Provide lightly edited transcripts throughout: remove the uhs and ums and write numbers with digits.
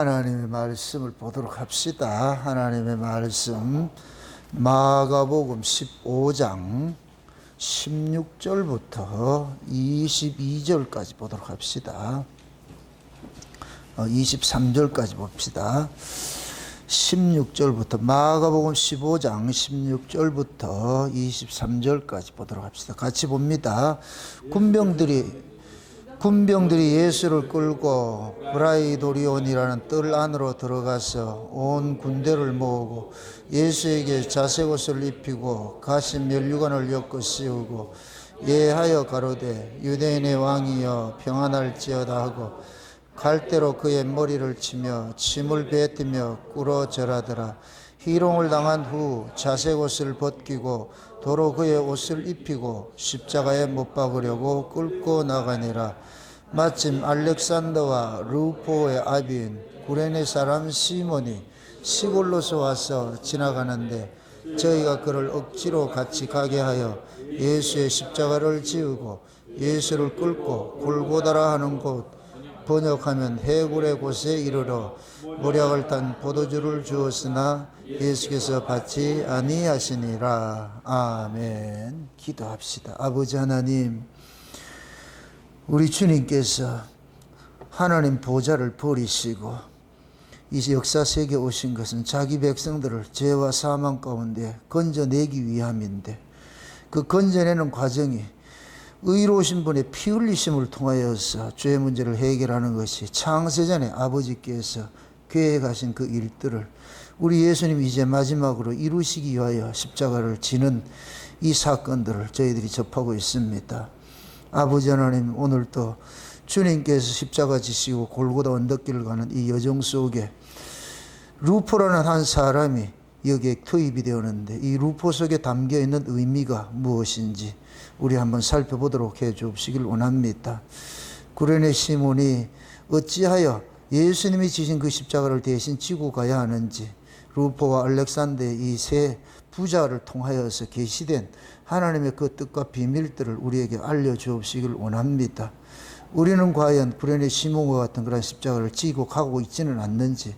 하나님의 말씀을 보도록 합시다. 하나님의 말씀 마가복음 15장 16절부터 22절까지 보도록 합시다. 23절까지 봅시다. 16절부터 마가복음 15장 16절부터 23절까지 보도록 합시다. 같이 봅니다. 군병들이 예수를 끌고 브라이도리온이라는 뜰 안으로 들어가서 온 군대를 모으고 예수에게 자색옷을 입히고 가신 면류관을 엮어 씌우고 예하여 가로되 유대인의 왕이여 평안할지어다 하고 갈대로 그의 머리를 치며 침을 뱉으며 꿇어 절하더라. 희롱을 당한 후 자색옷을 벗기고 도로 그의 옷을 입히고 십자가에 못 박으려고 끌고 나가니라. 마침 알렉산더와 루포의 아비인 구레네 사람 시몬이 시골로서 와서 지나가는데 저희가 그를 억지로 같이 가게 하여 예수의 십자가를 지우고 예수를 끌고 골고다라 하는 곳, 번역하면 해굴의 곳에 이르러 모략을 탄 포도주를 주었으나 예수께서 받지 아니하시니라. 아멘. 기도합시다. 아버지 하나님, 우리 주님께서 하나님 보좌를 버리시고 이 역사 세계에 오신 것은 자기 백성들을 죄와 사망 가운데 건져내기 위함인데, 그 건져내는 과정이 의로우신 분의 피 흘리심을 통하여서 죄 문제를 해결하는 것이 창세전에 아버지께서 계획하신 그 일들을 우리 예수님이 이제 마지막으로 이루시기 위하여 십자가를 지는 이 사건들을 저희들이 접하고 있습니다. 아버지 하나님, 오늘도 주님께서 십자가 지시고 골고다 언덕길을 가는 이 여정 속에 루포라는 한 사람이 여기에 투입이 되었는데, 이 루포 속에 담겨있는 의미가 무엇인지 우리 한번 살펴보도록 해 주시길 원합니다. 구레네 시몬이 어찌하여 예수님이 지신 그 십자가를 대신 지고 가야 하는지, 루포와 알렉산더의 이 세 부자를 통하여서 계시된 하나님의 그 뜻과 비밀들을 우리에게 알려주옵시길 원합니다. 우리는 과연 구레네 시몬과 같은 그런 십자가를 지고 가고 있지는 않는지,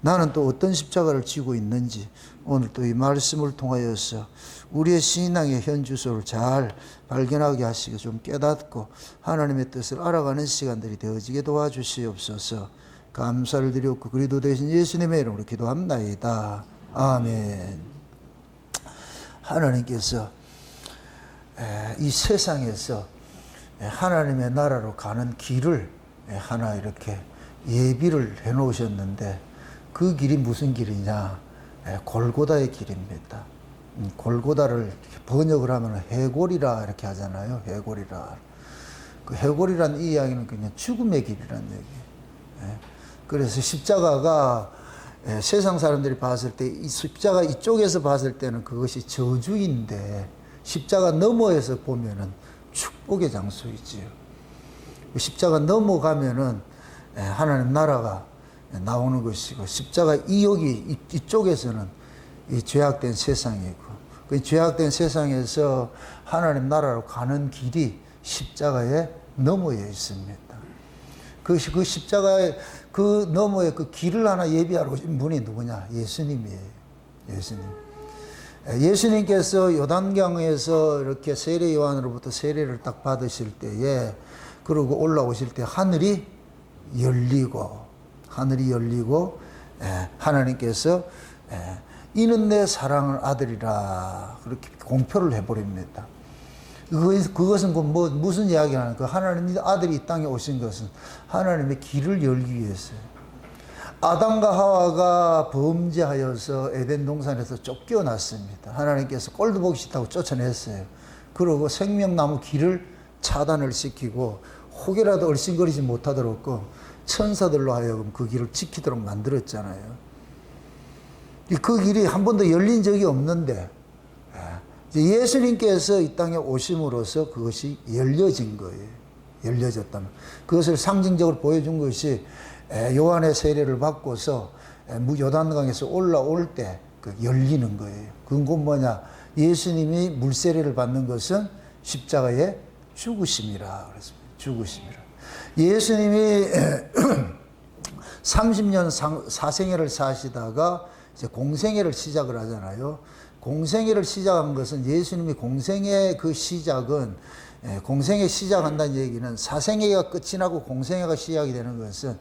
나는 또 어떤 십자가를 지고 있는지 오늘 또 이 말씀을 통하여서 우리의 신앙의 현주소를 잘 발견하게 하시고 좀 깨닫고 하나님의 뜻을 알아가는 시간들이 되어지게 도와주시옵소서. 감사를 드렸고 그리스도 되신 예수님의 이름으로 기도합나이다. 아멘. 하나님께서 이 세상에서 하나님의 나라로 가는 길을 하나 이렇게 예비를 해 놓으셨는데, 그 길이 무슨 길이냐? 골고다의 길입니다. 골고다를 번역을 하면 해골이라 이렇게 하잖아요. 해골이라. 그 해골이란 이 이야기는 그냥 죽음의 길이라는 얘기예요. 그래서 십자가가 세상 사람들이 봤을 때, 이 십자가 이쪽에서 봤을 때는 그것이 저주인데, 십자가 너머에서 보면은 축복의 장소이지요. 십자가 넘어가면은 하나님 나라가 나오는 것이고, 십자가 여기 이쪽에서는 이 죄악된 세상이고, 그 죄악된 세상에서 하나님 나라로 가는 길이 십자가의 너머에 있습니다. 그 십자가의 그 너머에 그 길을 하나 예비하러 오신 분이 누구냐? 예수님이에요. 예수님. 예수님께서 요단강에서 이렇게 세례 요한으로부터 세례를 딱 받으실 때에, 그러고 올라오실 때 하늘이 열리고 하나님께서 이는 내 사랑하는 아들이라 그렇게 공표를 해버립니다. 그것은 무슨 이야기하는, 그 하나님 아들이 이 땅에 오신 것은 하나님의 길을 열기 위해서요. 아담과 하와가 범죄하여서 에덴 동산에서 쫓겨났습니다. 하나님께서 꼴도 보기 싫다고 쫓아냈어요. 그러고 생명나무 길을 차단을 시키고 혹이라도 얼씬거리지 못하도록 천사들로 하여금 그 길을 지키도록 만들었잖아요. 그 길이 한 번도 열린 적이 없는데 예수님께서 이 땅에 오심으로써 그것이 열려진 거예요. 열려졌다면 그것을 상징적으로 보여준 것이 요한의 세례를 받고서 요단강에서 올라올 때 그 열리는 거예요. 그건 뭐냐? 예수님이 물세례를 받는 것은 십자가의 죽으심이라 그랬습니다. 죽으심이라. 예수님이 30년 사생애를 사시다가 이제 공생애를 시작을 하잖아요. 공생애를 시작한 것은 예수님이 공생애 그 시작은 공생애 시작한다는 얘기는 사생애가 끝이 나고 공생애가 시작이 되는 것은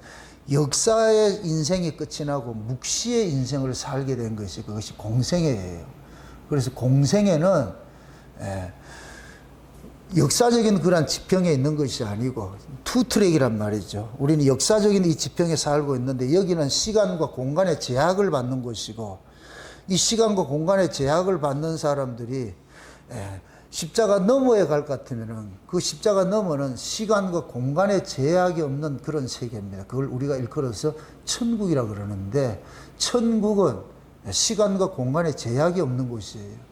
역사의 인생이 끝이 나고 묵시의 인생을 살게 된 것이 그것이 공생애예요. 그래서 공생애는 역사적인 그런 지평에 있는 것이 아니고 투트랙이란 말이죠. 우리는 역사적인 이 지평에 살고 있는데 여기는 시간과 공간의 제약을 받는 곳이고 이 시간과 공간의 제약을 받는 사람들이 십자가 너머에 갈 것 같으면은 그 십자가 너머는 시간과 공간의 제약이 없는 그런 세계입니다. 그걸 우리가 일컬어서 천국이라 그러는데 천국은 시간과 공간의 제약이 없는 곳이에요.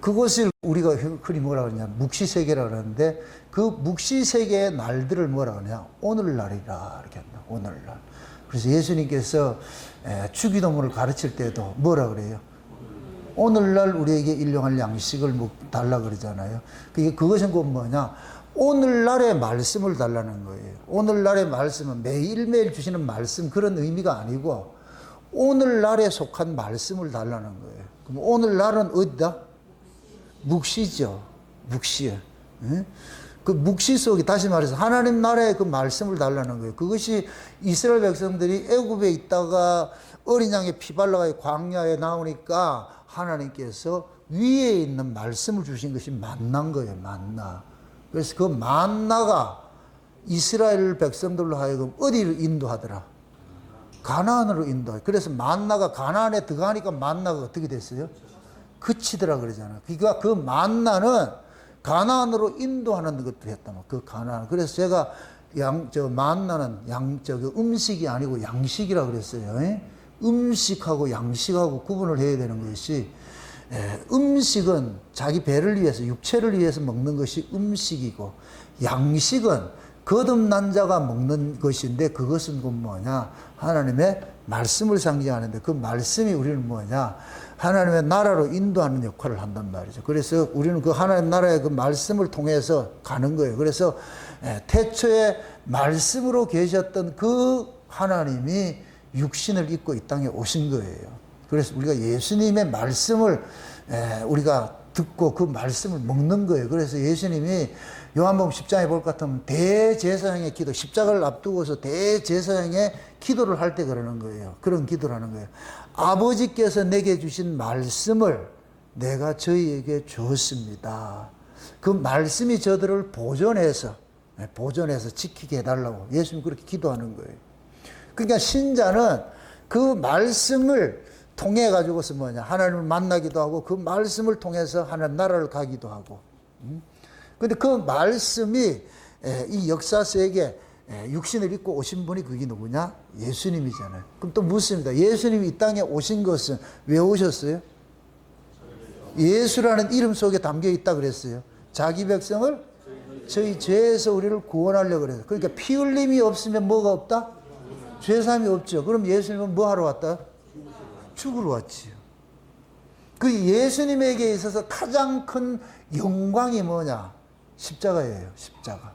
그것을 우리가 흔히 뭐라 그러냐 묵시세계라 그러는데 그 묵시세계의 날들을 뭐라 그러냐 오늘날이라 이렇게 한다. 오늘날. 그래서 예수님께서 주기도문을 가르칠 때도 뭐라 그래요? 오늘날 우리에게 일용할 양식을 달라 그러잖아요. 그것은 곧 뭐냐? 오늘날의 말씀을 달라는 거예요. 오늘날의 말씀은 매일매일 주시는 말씀 그런 의미가 아니고 오늘날에 속한 말씀을 달라는 거예요. 그럼 오늘날은 어디다? 묵시죠. 묵시에. 그 묵시 속에 다시 말해서 하나님 나라의 그 말씀을 달라는 거예요. 그것이 이스라엘 백성들이 애굽에 있다가 어린 양의 피 발라가 광야에 나오니까 하나님께서 위에 있는 말씀을 주신 것이 만나인 거예요. 만나. 그래서 그 만나가 이스라엘 백성들로 하여금 어디를 인도하더라? 가나안으로 인도해. 그래서 만나가 가나안에 들어가니까 만나가 어떻게 됐어요? 그치더라 그러잖아. 그러니까 그 만나는 가나안으로 인도하는 것들 했단 말이야. 그 가나안. 그래서 제가 만나는 음식이 아니고 양식이라 그랬어요. 음식하고 양식하고 구분을 해야 되는 것이 음식은 자기 배를 위해서 육체를 위해서 먹는 것이 음식이고 양식은 거듭난 자가 먹는 것인데 그것은 그 뭐냐 하나님의 말씀을 상징하는데 그 말씀이 우리는 뭐냐 하나님의 나라로 인도하는 역할을 한단 말이죠. 그래서 우리는 그 하나님 나라의 그 말씀을 통해서 가는 거예요. 그래서 태초에 말씀으로 계셨던 그 하나님이 육신을 입고 이 땅에 오신 거예요. 그래서 우리가 예수님의 말씀을 우리가 듣고 그 말씀을 먹는 거예요. 그래서 예수님이 요한복음 10장에 볼 것 같으면 대제사장의 기도, 십자가를 앞두고서 대제사장의 기도를 할 때 그러는 거예요. 그런 기도를 하는 거예요. 아버지께서 내게 주신 말씀을 내가 저희에게 주었습니다. 그 말씀이 저들을 보존해서 지키게 해달라고 예수님 그렇게 기도하는 거예요. 그러니까 신자는 그 말씀을 통해 가지고서 뭐냐 하나님을 만나기도 하고 그 말씀을 통해서 하나님 나라를 가기도 하고. 근데 그 말씀이 이 역사 세계에 육신을 입고 오신 분이 그게 누구냐? 예수님이잖아요. 그럼 또 묻습니다. 예수님이 이 땅에 오신 것은 왜 오셨어요? 예수라는 이름 속에 담겨 있다 그랬어요. 자기 백성을 저희 죄에서 우리를 구원하려고 그래요. 그러니까 피 흘림이 없으면 뭐가 없다? 죄사함이 없죠. 그럼 예수님은 뭐 하러 왔다? 죽으러 왔지요. 그 예수님에게 있어서 가장 큰 영광이 뭐냐? 십자가예요. 십자가.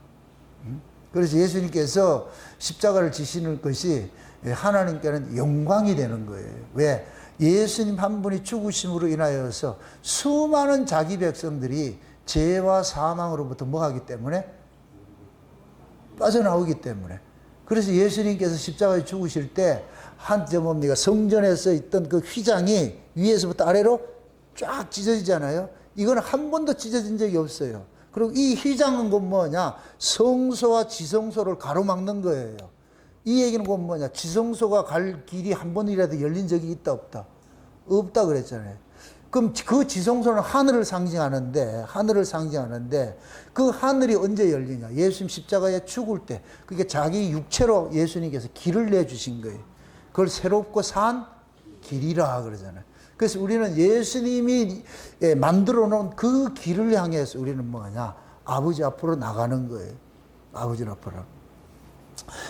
그래서 예수님께서 십자가를 지시는 것이 하나님께는 영광이 되는 거예요. 왜? 예수님 한 분이 죽으심으로 인하여서 수많은 자기 백성들이 죄와 사망으로부터 뭐 하기 때문에? 빠져나오기 때문에. 그래서 예수님께서 십자가에 죽으실 때 뭡니까? 성전에서 있던 그 휘장이 위에서부터 아래로 쫙 찢어지잖아요. 이건 한 번도 찢어진 적이 없어요. 그리고 이 휘장은 곧 뭐냐? 성소와 지성소를 가로막는 거예요. 이 얘기는 곧 뭐냐? 지성소가 갈 길이 한 번이라도 열린 적이 있다 없다? 없다 그랬잖아요. 그럼 그 지성소는 하늘을 상징하는데 그 하늘이 언제 열리냐? 예수님 십자가에 죽을 때. 그게 자기 육체로 예수님께서 길을 내주신 거예요. 그걸 새롭고 산 길이라 그러잖아요. 그래서 우리는 예수님이 만들어 놓은 그 길을 향해서 우리는 뭐냐? 아버지 앞으로 나가는 거예요. 아버지 앞으로.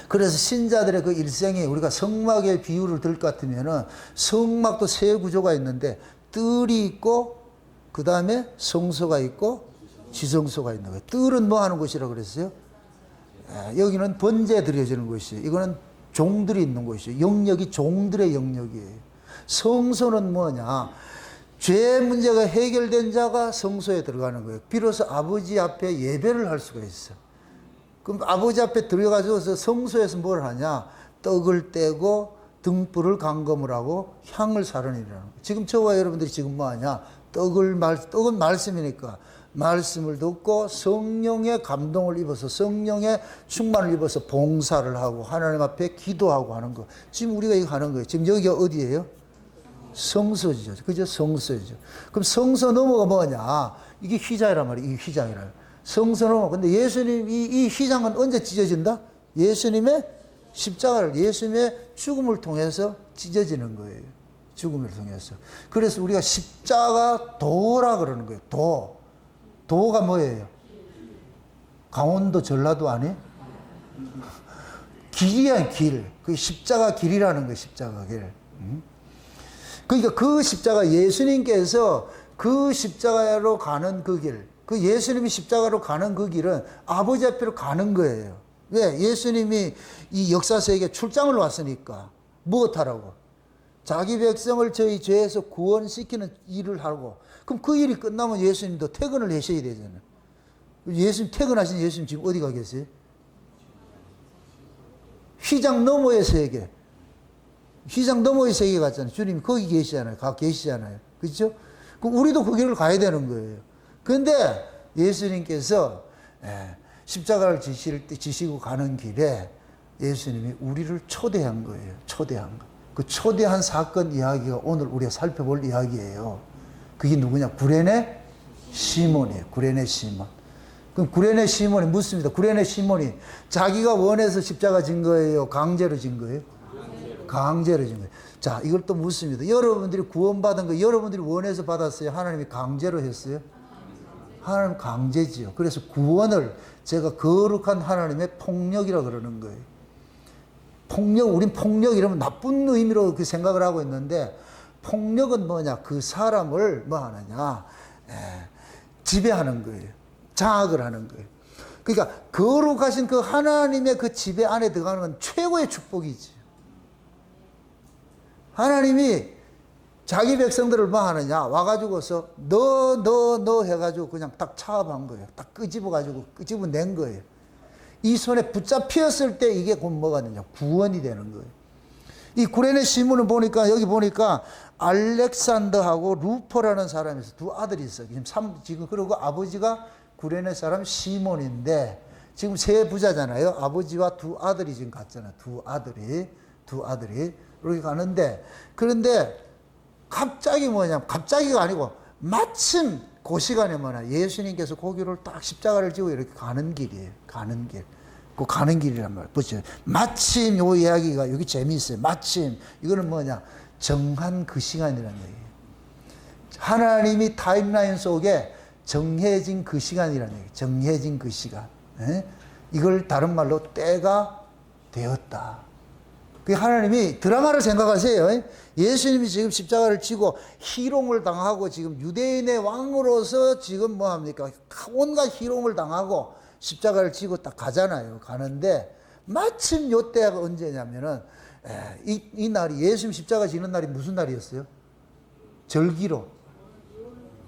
그래서 신자들의 그 일생에 우리가 성막의 비유를 들 것 같으면은 성막도 세 구조가 있는데 뜰이 있고 그 다음에 성소가 있고 지성소가 있는 거예요. 뜰은 뭐 하는 곳이라고 그랬어요? 여기는 번제 드려지는 곳이에요. 이거는 종들이 있는 곳이죠. 영역이 종들의 영역이에요. 성소는 뭐냐? 죄 문제가 해결된 자가 성소에 들어가는 거예요. 비로소 아버지 앞에 예배를 할 수가 있어. 그럼 아버지 앞에 들어가서 성소에서 뭘 하냐? 떡을 떼고 등불을 감금을 하고 향을 사르니라는 거예요. 지금 저와 여러분들이 지금 뭐 하냐? 떡은 말씀이니까 말씀을 듣고 성령의 감동을 입어서 성령의 충만을 입어서 봉사를 하고 하나님 앞에 기도하고 하는 거. 지금 우리가 이거 하는 거예요. 지금 여기가 어디예요? 성소죠. 그죠? 성소죠. 그럼 성소 너머가 뭐냐? 이게 휘장이란 말이에요. 이 휘장이라. 성소 너머. 근데 예수님 이 휘장은 언제 찢어진다? 예수님의 십자가를, 예수님의 죽음을 통해서 찢어지는 거예요. 죽음을 통해서. 그래서 우리가 십자가 도라 그러는 거예요. 도. 도가 뭐예요? 강원도 전라도 아니에요? 길이야, 길. 그 십자가 길이라는 거예요. 십자가 길. 그러니까 그 십자가, 예수님께서 그 십자가로 가는 그 길, 그 예수님이 십자가로 가는 그 길은 아버지 앞으로 가는 거예요. 왜? 예수님이 이 역사세계에 출장을 왔으니까 무엇하라고? 자기 백성을 저희 죄에서 구원시키는 일을 하고, 그럼 그 일이 끝나면 예수님도 퇴근을 하셔야 되잖아요. 예수님 퇴근하신 예수님 지금 어디 가 계세요? 휘장 너머의 세계. 휘장 너머의 세계 갔잖아요. 주님 거기 계시잖아요. 계시잖아요. 그렇죠? 그럼 우리도 그 길을 가야 되는 거예요. 그런데 예수님께서 십자가를 지시고 가는 길에 예수님이 우리를 초대한 거예요. 초대한 거. 그 초대한 사건 이야기가 오늘 우리가 살펴볼 이야기예요. 그게 누구냐? 구레네 시몬이에요. 구레네 시몬. 그럼 구레네 시몬이 묻습니다. 구레네 시몬이 자기가 원해서 십자가 진 거예요? 강제로 진 거예요? 강제로 진 거예요. 자, 이걸 또 묻습니다. 여러분들이 구원받은 거 여러분들이 원해서 받았어요? 하나님이 강제로 했어요? 하나님 강제지요. 그래서 구원을 제가 거룩한 하나님의 폭력이라 그러는 거예요. 폭력, 우린 폭력 이러면 나쁜 의미로 그렇게 생각을 하고 있는데, 폭력은 뭐냐? 그 사람을 뭐 하느냐? 지배하는 거예요. 장악을 하는 거예요. 그러니까 거룩하신 그 하나님의 그 지배 안에 들어가는 건 최고의 축복이지. 하나님이 자기 백성들을 뭐 하느냐? 와가지고서 너 해가지고 그냥 딱 차압한 거예요. 딱 끄집어낸 거예요. 이 손에 붙잡혔을 때 이게 곧 뭐가 되냐? 구원이 되는 거예요. 이 구레네 시몬을 보니까, 여기 보니까 알렉산더하고 루포라는 사람이 있어요. 두 아들이 있어요. 지금 그리고 아버지가 구레네 사람 시몬인데, 지금 세 부자잖아요. 아버지와 두 아들이 지금 갔잖아요. 두 아들이 이렇게 가는데, 그런데 갑자기 뭐냐? 갑자기가 아니고 마침 그 시간에 뭐냐? 예수님께서 고기를 딱 십자가를 지고 이렇게 가는 길이에요. 가는 길. 그 가는 길이란 말이에요. 보세요. 마침 요 이야기가 여기 재미있어요. 마침. 이거는 뭐냐? 정한 그 시간이라는 얘기예요. 하나님이 타임라인 속에 정해진 그 시간이라는 얘기예요. 정해진 그 시간. 이걸 다른 말로 때가 되었다. 그 하나님이 드라마를 생각하세요. 예수님이 지금 십자가를 지고 희롱을 당하고 지금 유대인의 왕으로서 지금 뭐 합니까? 온갖 희롱을 당하고 십자가를 지고 딱 가잖아요. 가는데 마침 요 때가 언제냐면은 이 날이, 예수님 십자가 지는 날이 무슨 날이었어요? 절기로.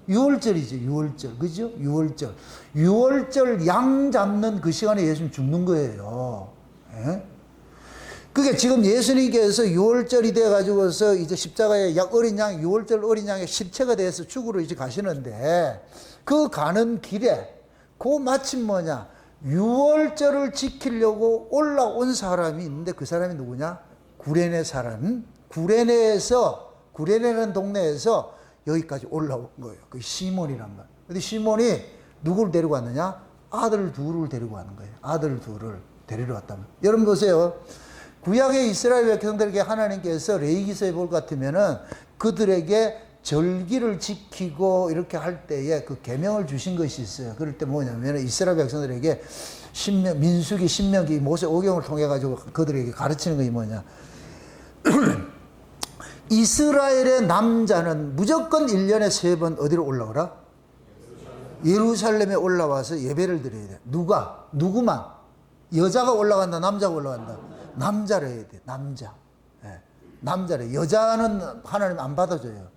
6월절이죠. 6월절. 그죠? 6월절. 6월절 양 잡는 그 시간에 예수님 죽는 거예요. 그게 지금 예수님께서 6월절이 돼가지고서 이제 십자가에 어린 양, 6월절 어린 양의 실체가 돼서 죽으러 이제 가시는데, 그 가는 길에 그 마침 뭐냐? 6월절을 지키려고 올라온 사람이 있는데, 그 사람이 누구냐? 구레네 사람. 구레네라는 동네에서 여기까지 올라온 거예요. 그 시몬이란 말. 근데 시몬이 누구를 데리고 왔느냐? 아들 둘을 데리고 왔는 거예요. 아들 둘을 데리러 왔다면. 여러분 보세요. 구약의 이스라엘 백성들에게 하나님께서 레위기서에 볼 것 같으면은 그들에게 절기를 지키고 이렇게 할 때에 그 계명을 주신 것이 있어요. 그럴 때 뭐냐면 이스라엘 백성들에게 민수기, 신명기, 모세 오경을 통해 가지고 그들에게 가르치는 것이 뭐냐? 이스라엘의 남자는 무조건 1년에 3번 어디로 올라오라? 예루살렘에 올라와서 예배를 드려야 돼. 누구만? 여자가 올라간다, 남자가 올라간다? 남자라 해야 돼. 남자. 예. 남자래. 여자는 하나님 안 받아줘요.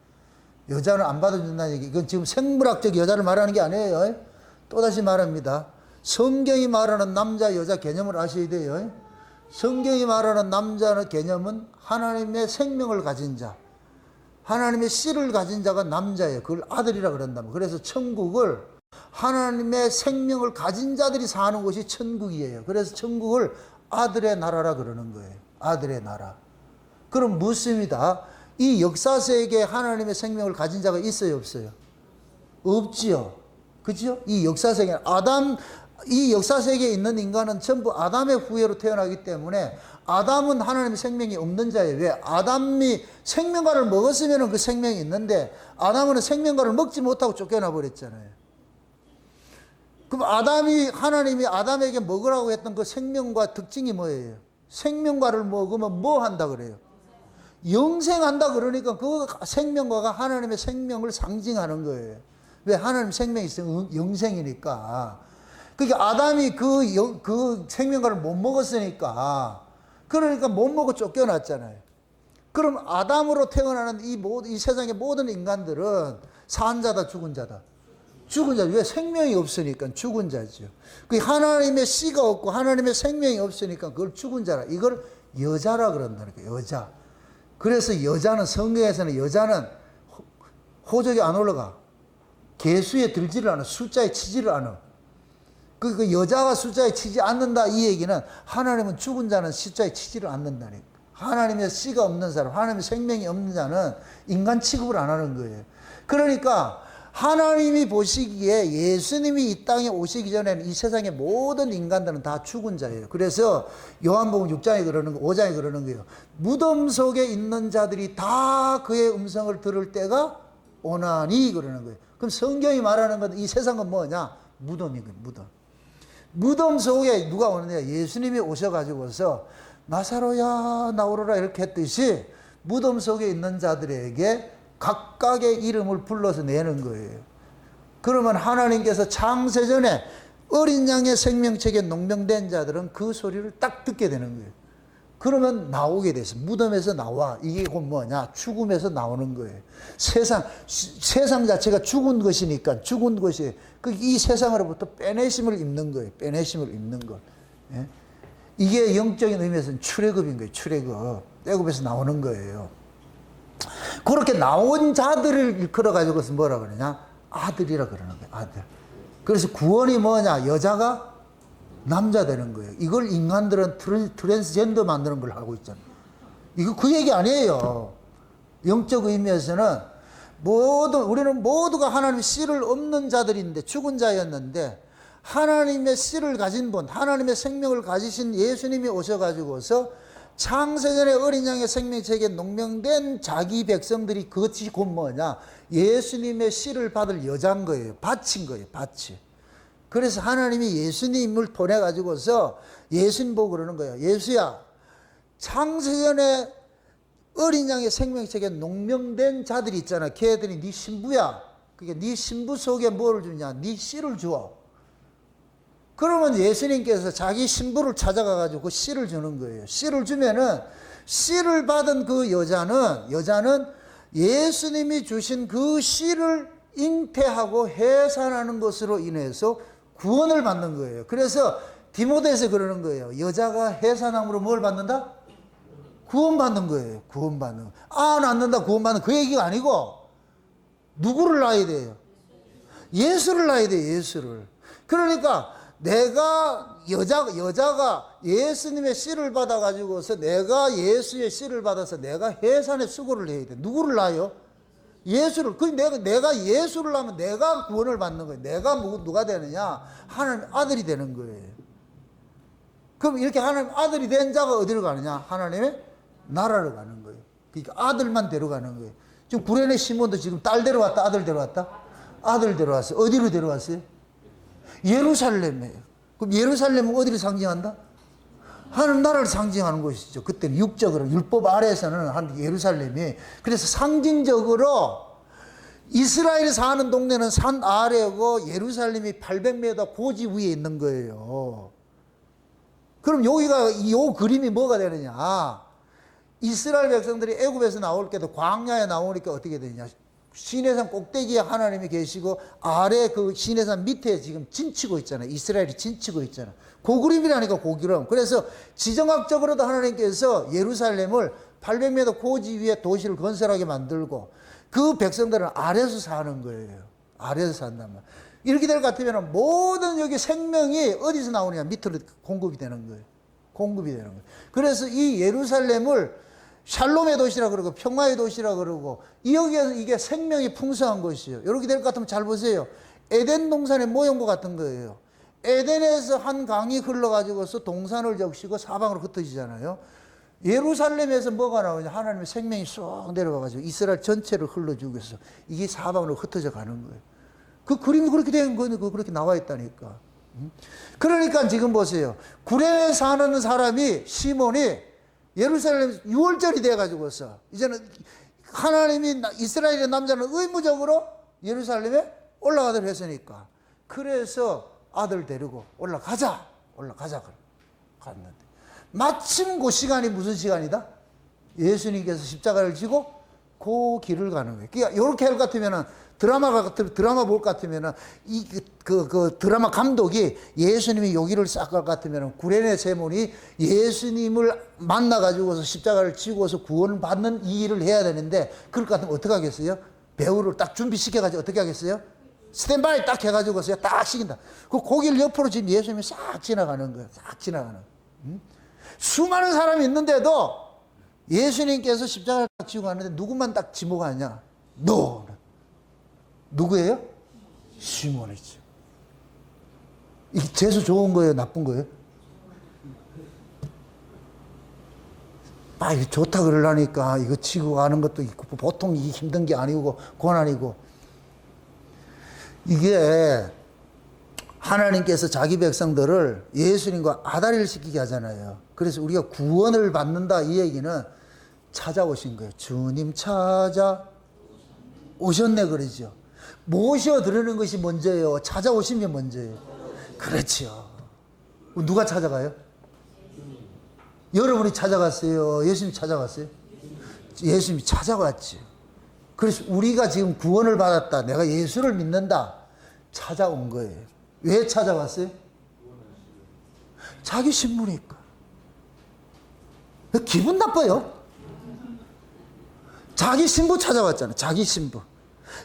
여자는 안 받아준다는 얘기. 이건 지금 생물학적 여자를 말하는 게 아니에요. 또다시 말합니다. 성경이 말하는 남자, 여자 개념을 아셔야 돼요. 성경이 말하는 남자의 개념은 하나님의 생명을 가진 자, 하나님의 씨를 가진 자가 남자예요. 그걸 아들이라 그런다면. 그래서 천국을 하나님의 생명을 가진 자들이 사는 곳이 천국이에요. 그래서 천국을 아들의 나라라 그러는 거예요. 아들의 나라. 그럼 묻습니다. 이 역사 세계에 하나님의 생명을 가진 자가 있어요, 없어요? 없지요. 그죠? 이 역사 세계, 이 역사 세계에 있는 인간은 전부 아담의 후예로 태어나기 때문에 아담은 하나님의 생명이 없는 자예요. 왜? 아담이 생명과를 먹었으면 그 생명이 있는데 아담은 생명과를 먹지 못하고 쫓겨나 버렸잖아요. 그럼 하나님이 아담에게 먹으라고 했던 그 생명과 특징이 뭐예요? 생명과를 먹으면 뭐 한다 그래요? 영생한다 그러니까 그 생명과가 하나님의 생명을 상징하는 거예요. 왜? 하나님 생명이 있으면 영생이니까. 그러니까 아담이 그 생명과를 못 먹었으니까, 그러니까 못 먹고 쫓겨났잖아요. 그럼 아담으로 태어나는 이 세상의 모든 인간들은 산 자다, 죽은 자다? 죽은 자. 왜? 생명이 없으니까 죽은 자죠. 그 하나님의 씨가 없고 하나님의 생명이 없으니까 그걸 죽은 자라. 이걸 여자라 그런다는 거예요. 여자. 그래서 여자는, 성경에서는 여자는 호적이 안 올라가. 개수에 들지를 않아. 숫자에 치지를 않아. 그 여자가 숫자에 치지 않는다 이 얘기는 하나님은 죽은 자는 숫자에 치지를 않는다니까. 하나님의 씨가 없는 사람, 하나님의 생명이 없는 자는 인간 취급을 안 하는 거예요. 그러니까 하나님이 보시기에 예수님이 이 땅에 오시기 전에는 이 세상의 모든 인간들은 다 죽은 자예요. 그래서 요한복음 6장에 그러는 거, 5장에 그러는 거예요. 무덤 속에 있는 자들이 다 그의 음성을 들을 때가 오나니 그러는 거예요. 그럼 성경이 말하는 건 이 세상은 뭐냐? 무덤이거든요. 무덤. 무덤 속에 누가 오느냐? 예수님이 오셔가지고서 나사로야 나오너라 이렇게 했듯이 무덤 속에 있는 자들에게 각각의 이름을 불러서 내는 거예요. 그러면 하나님께서 창세전에 어린 양의 생명책에 농명된 자들은 그 소리를 딱 듣게 되는 거예요. 그러면 나오게 돼서 무덤에서 나와. 이게 곧 뭐냐? 죽음에서 나오는 거예요. 세상 자체가 죽은 것이니까 죽은 것이 이 세상으로부터 빼내심을 입는 거예요. 빼내심을 입는 것. 예? 이게 영적인 의미에서는 출애굽인 거예요. 출애굽. 애굽에서 나오는 거예요. 그렇게 나온 자들을 일컬어 가지고서 뭐라 그러냐? 아들이라 그러는 거예요. 아들. 그래서 구원이 뭐냐? 여자가 남자 되는 거예요. 이걸 인간들은 트랜스젠더 만드는 걸 하고 있잖아요. 이거 그 얘기 아니에요. 영적 의미에서는 우리는 모두가 하나님의 씨를 없는 자들인데, 죽은 자였는데, 하나님의 씨를 가진 분, 하나님의 생명을 가지신 예수님이 오셔가지고서 창세전에 어린 양의 생명책에 농명된 자기 백성들이 그것이 곧 뭐냐? 예수님의 씨를 받을 여자인 거예요. 바친 거예요. 바치. 그래서 하나님이 예수님을 보내가지고서 예수님 보고 그러는 거예요. 예수야, 창세전에 어린 양의 생명책에 농명된 자들이 있잖아. 걔들이 네 신부야. 그게 네 신부 속에 뭐를 주냐? 네 씨를 주어. 그러면 예수님께서 자기 신부를 찾아가가지고 그 씨를 주는 거예요. 씨를 주면은 씨를 받은 그 여자는 예수님이 주신 그 씨를 잉태하고 해산하는 것으로 인해서 구원을 받는 거예요. 그래서 디모데에서 그러는 거예요. 여자가 해산함으로 뭘 받는다? 구원받는 거예요. 구원받는. 낳는다 구원받는 그 얘기가 아니고 누구를 낳아야 돼요? 예수를 낳아야 돼요. 예수를. 그러니까 여자가 예수님의 씨를 받아가지고서 내가 예수의 씨를 받아서 내가 해산의 수고를 해야 돼. 누구를 낳아요? 예수를. 내가 예수를 하면 내가 구원을 받는 거예요. 내가 누가 되느냐? 하나님 아들이 되는 거예요. 그럼 이렇게 하나님 아들이 된 자가 어디로 가느냐? 하나님의 나라로 가는 거예요. 그러니까 아들만 데려가는 거예요. 지금 구레네 시몬도 지금 딸 데려왔다, 아들 데려왔다? 아들 데려왔어요. 어디로 데려왔어요? 예루살렘이에요. 그럼 예루살렘은 어디를 상징한다? 하나님 나라를 상징하는 곳이죠. 그때는 육적으로, 율법 아래에서는 한 예루살렘이. 그래서 상징적으로 이스라엘이 사는 동네는 산 아래고 예루살렘이 800m 고지 위에 있는 거예요. 그럼 여기가 요 그림이 뭐가 되느냐? 이스라엘 백성들이 애굽에서 나올 때도 광야에 나오니까 어떻게 되냐? 시내산 꼭대기에 하나님이 계시고 아래 그 시내산 밑에 지금 진치고 있잖아요. 이스라엘이 진치고 있잖아요. 그 그림이라니까, 그 그림. 그래서 지정학적으로도 하나님께서 예루살렘을 800m 고지 위에 도시를 건설하게 만들고 그 백성들은 아래에서 사는 거예요. 아래에서 산단 말이에요. 이렇게 될 것 같으면 모든 여기 생명이 어디서 나오느냐? 밑으로 공급이 되는 거예요. 공급이 되는 거예요. 그래서 이 예루살렘을 샬롬의 도시라 그러고 평화의 도시라 그러고 여기에서 이게 생명이 풍성한 것이에요. 이렇게 될 것 같으면 잘 보세요. 에덴 동산의 모형과 같은 거예요. 에덴에서 한 강이 흘러가지고서 동산을 적시고 사방으로 흩어지잖아요. 예루살렘에서 뭐가 나오냐? 하나님의 생명이 쏙 내려가가지고 이스라엘 전체를 흘러주고 있어. 이게 사방으로 흩어져 가는 거예요. 그 그림이 그렇게 된 거는 그렇게 나와 있다니까. 그러니까 지금 보세요. 구레에 사는 사람이 시몬이 예루살렘 6월절이 돼가지고서 이제는 하나님이 이스라엘의 남자는 의무적으로 예루살렘에 올라가도록 했으니까 그래서 아들 데리고 올라가자 갔는데 마침 그 시간이 무슨 시간이다? 예수님께서 십자가를 지고 그 길을 가는 거예요. 그러니까 이렇게 할 것 같으면은 드라마 볼 것 같으면은 그 드라마 감독이 예수님이 여기를 싹 갈 것 같으면은 구레네 세몬이 예수님을 만나 가지고서 십자가를 지고서 구원을 받는 이 일을 해야 되는데 그럴 것 같으면 어떻게 하겠어요? 배우를 딱 준비시켜 가지고 어떻게 하겠어요? 스탠바이 딱 해 가지고서요 딱 시킨다. 그 고길 옆으로 지금 예수님이 싹 지나가는 거예요. 싹 지나가는. 수많은 사람이 있는데도 예수님께서 십자가를 딱 지고 가는데 누구만 딱 지목하냐? 너. 누구예요? 시몬이죠. 이게 재수 좋은 거예요? 나쁜 거예요? 아, 이거 좋다 그러려니까 이거 치고 가는 것도 있고 보통 이게 힘든 게 아니고 고난이고 이게 하나님께서 자기 백성들을 예수님과 아다리를 시키게 하잖아요. 그래서 우리가 구원을 받는다 이 얘기는 찾아오신 거예요. 주님 찾아오셨네 그러죠. 모셔 드리는 것이 먼저예요. 찾아오신 게 먼저예요. 그렇죠. 누가 찾아가요? 여러분이 찾아갔어요? 예수님 찾아갔어요? 예수님이 찾아왔지. 그래서 우리가 지금 구원을 받았다. 내가 예수를 믿는다. 찾아온 거예요. 왜 찾아왔어요? 자기 신부니까. 기분 나빠요. 자기 신부 찾아왔잖아. 자기 신부.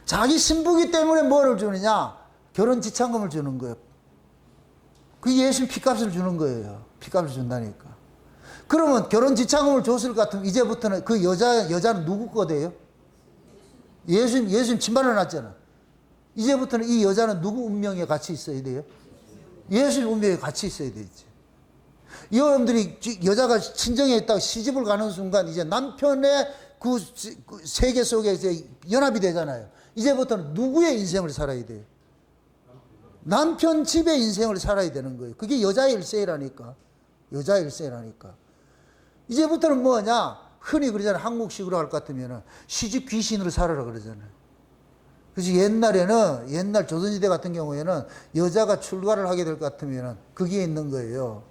자기 신부기 때문에 뭐를 주느냐? 결혼 지참금을 주는 거예요. 그 예수님 피값을 주는 거예요. 피값을 준다니까. 그러면 결혼 지참금을 줬을 것 같으면 이제부터는 그 여자는 누구 거대요? 예수님 침발을 놨잖아. 이제부터는 이 여자는 누구 운명에 같이 있어야 돼요? 예수님 운명에 같이 있어야 되지. 여러분들이 여자가 친정에 있다가 시집을 가는 순간 이제 남편의 그 세계 속에 이제 연합이 되잖아요. 이제부터는 누구의 인생을 살아야 돼요? 남편 집의 인생을 살아야 되는 거예요. 그게 여자의 일생이라니까. 여자의 일생이라니까. 이제부터는 뭐냐? 흔히 그러잖아요. 한국식으로 할 것 같으면 시집 귀신으로 살아라 그러잖아요. 그래서 옛날 조선시대 같은 경우에는 여자가 출가를 하게 될 것 같으면 그게 있는 거예요.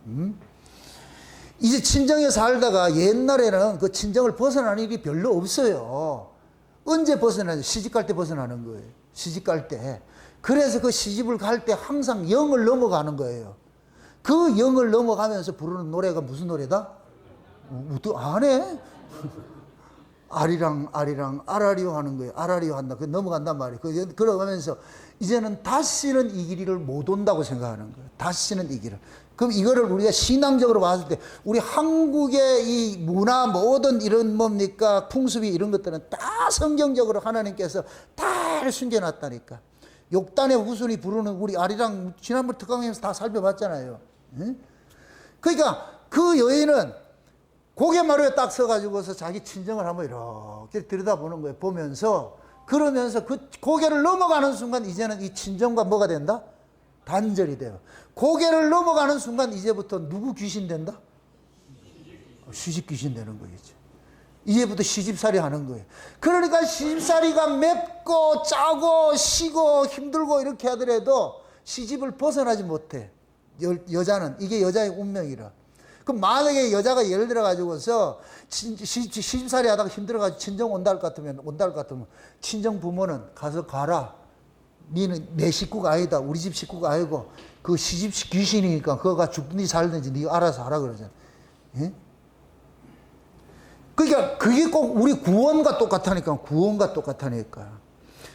이제 친정에 살다가 옛날에는 그 친정을 벗어나는 일이 별로 없어요. 언제 벗어나죠? 시집 갈 때 벗어나는 거예요. 시집 갈 때. 그래서 그 시집을 갈 때 항상 영을 넘어가는 거예요. 그 영을 넘어가면서 부르는 노래가 무슨 노래다? 안 해? 아리랑 아라리오 하는 거예요. 아라리오 한다. 그 넘어간단 말이에요. 그러면서 이제는 다시는 이 길을 못 온다고 생각하는 거예요. 다시는 이 길을. 그럼 이거를 우리가 신앙적으로 봤을 때 우리 한국의 이 문화 모든 이런 뭡니까 풍습이 이런 것들은 다 성경적으로 하나님께서 다 숨겨놨다니까. 욕단의 후순이 부르는 우리 아리랑 지난번 특강에서 다 살펴봤잖아요. 그러니까 그 여인은 고개마루에 딱 서가지고서 자기 친정을 한번 이렇게 들여다보는 거예요. 보면서 그러면서 그 고개를 넘어가는 순간 이제는 이 친정과 뭐가 된다? 단절이 돼요. 고개를 넘어가는 순간 이제부터 누구 귀신 된다? 시집 귀신 되는 거겠죠. 이제부터 시집살이 하는 거예요. 그러니까 시집살이가 맵고 짜고 시고 힘들고 이렇게 하더라도 시집을 벗어나지 못해. 여자는 이게 여자의 운명이라. 그럼 만약에 여자가 예를 들어가지고서 시집살이 하다가 힘들어가지고 친정 온다 할 것 같으면 친정 부모는 가서 가라. 니는 내 식구가 아니다. 우리 집 식구가 아니고 그 시집 귀신이니까 그거가 죽든지 살든지 네가 알아서 하라 그러잖아. 예? 그러니까 그게 꼭 우리 구원과 똑같다니까. 구원과 똑같다니까.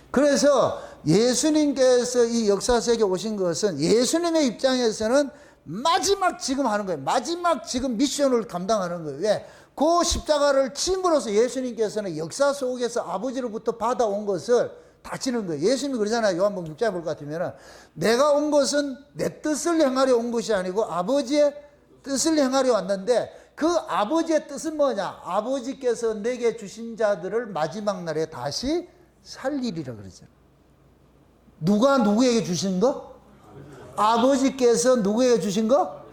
그래서 예수님께서 이 역사 세계에 오신 것은 예수님의 입장에서는 마지막 지금 하는 거예요. 마지막 지금 미션을 감당하는 거예요. 왜? 그 십자가를 짐으로써 예수님께서는 역사 속에서 아버지로부터 받아온 것을 다 지는 거예요. 예수님이 그러잖아요. 요한복음 6장에 볼 것 같으면 내가 온 것은 내 뜻을 행하려 온 것이 아니고 아버지의 뜻을 행하려 왔는데 그 아버지의 뜻은 뭐냐? 아버지께서 내게 주신 자들을 마지막 날에 다시 살리리라 그러잖아요. 누가 누구에게 주신 거? 아버지께서 누구에게 주신 거?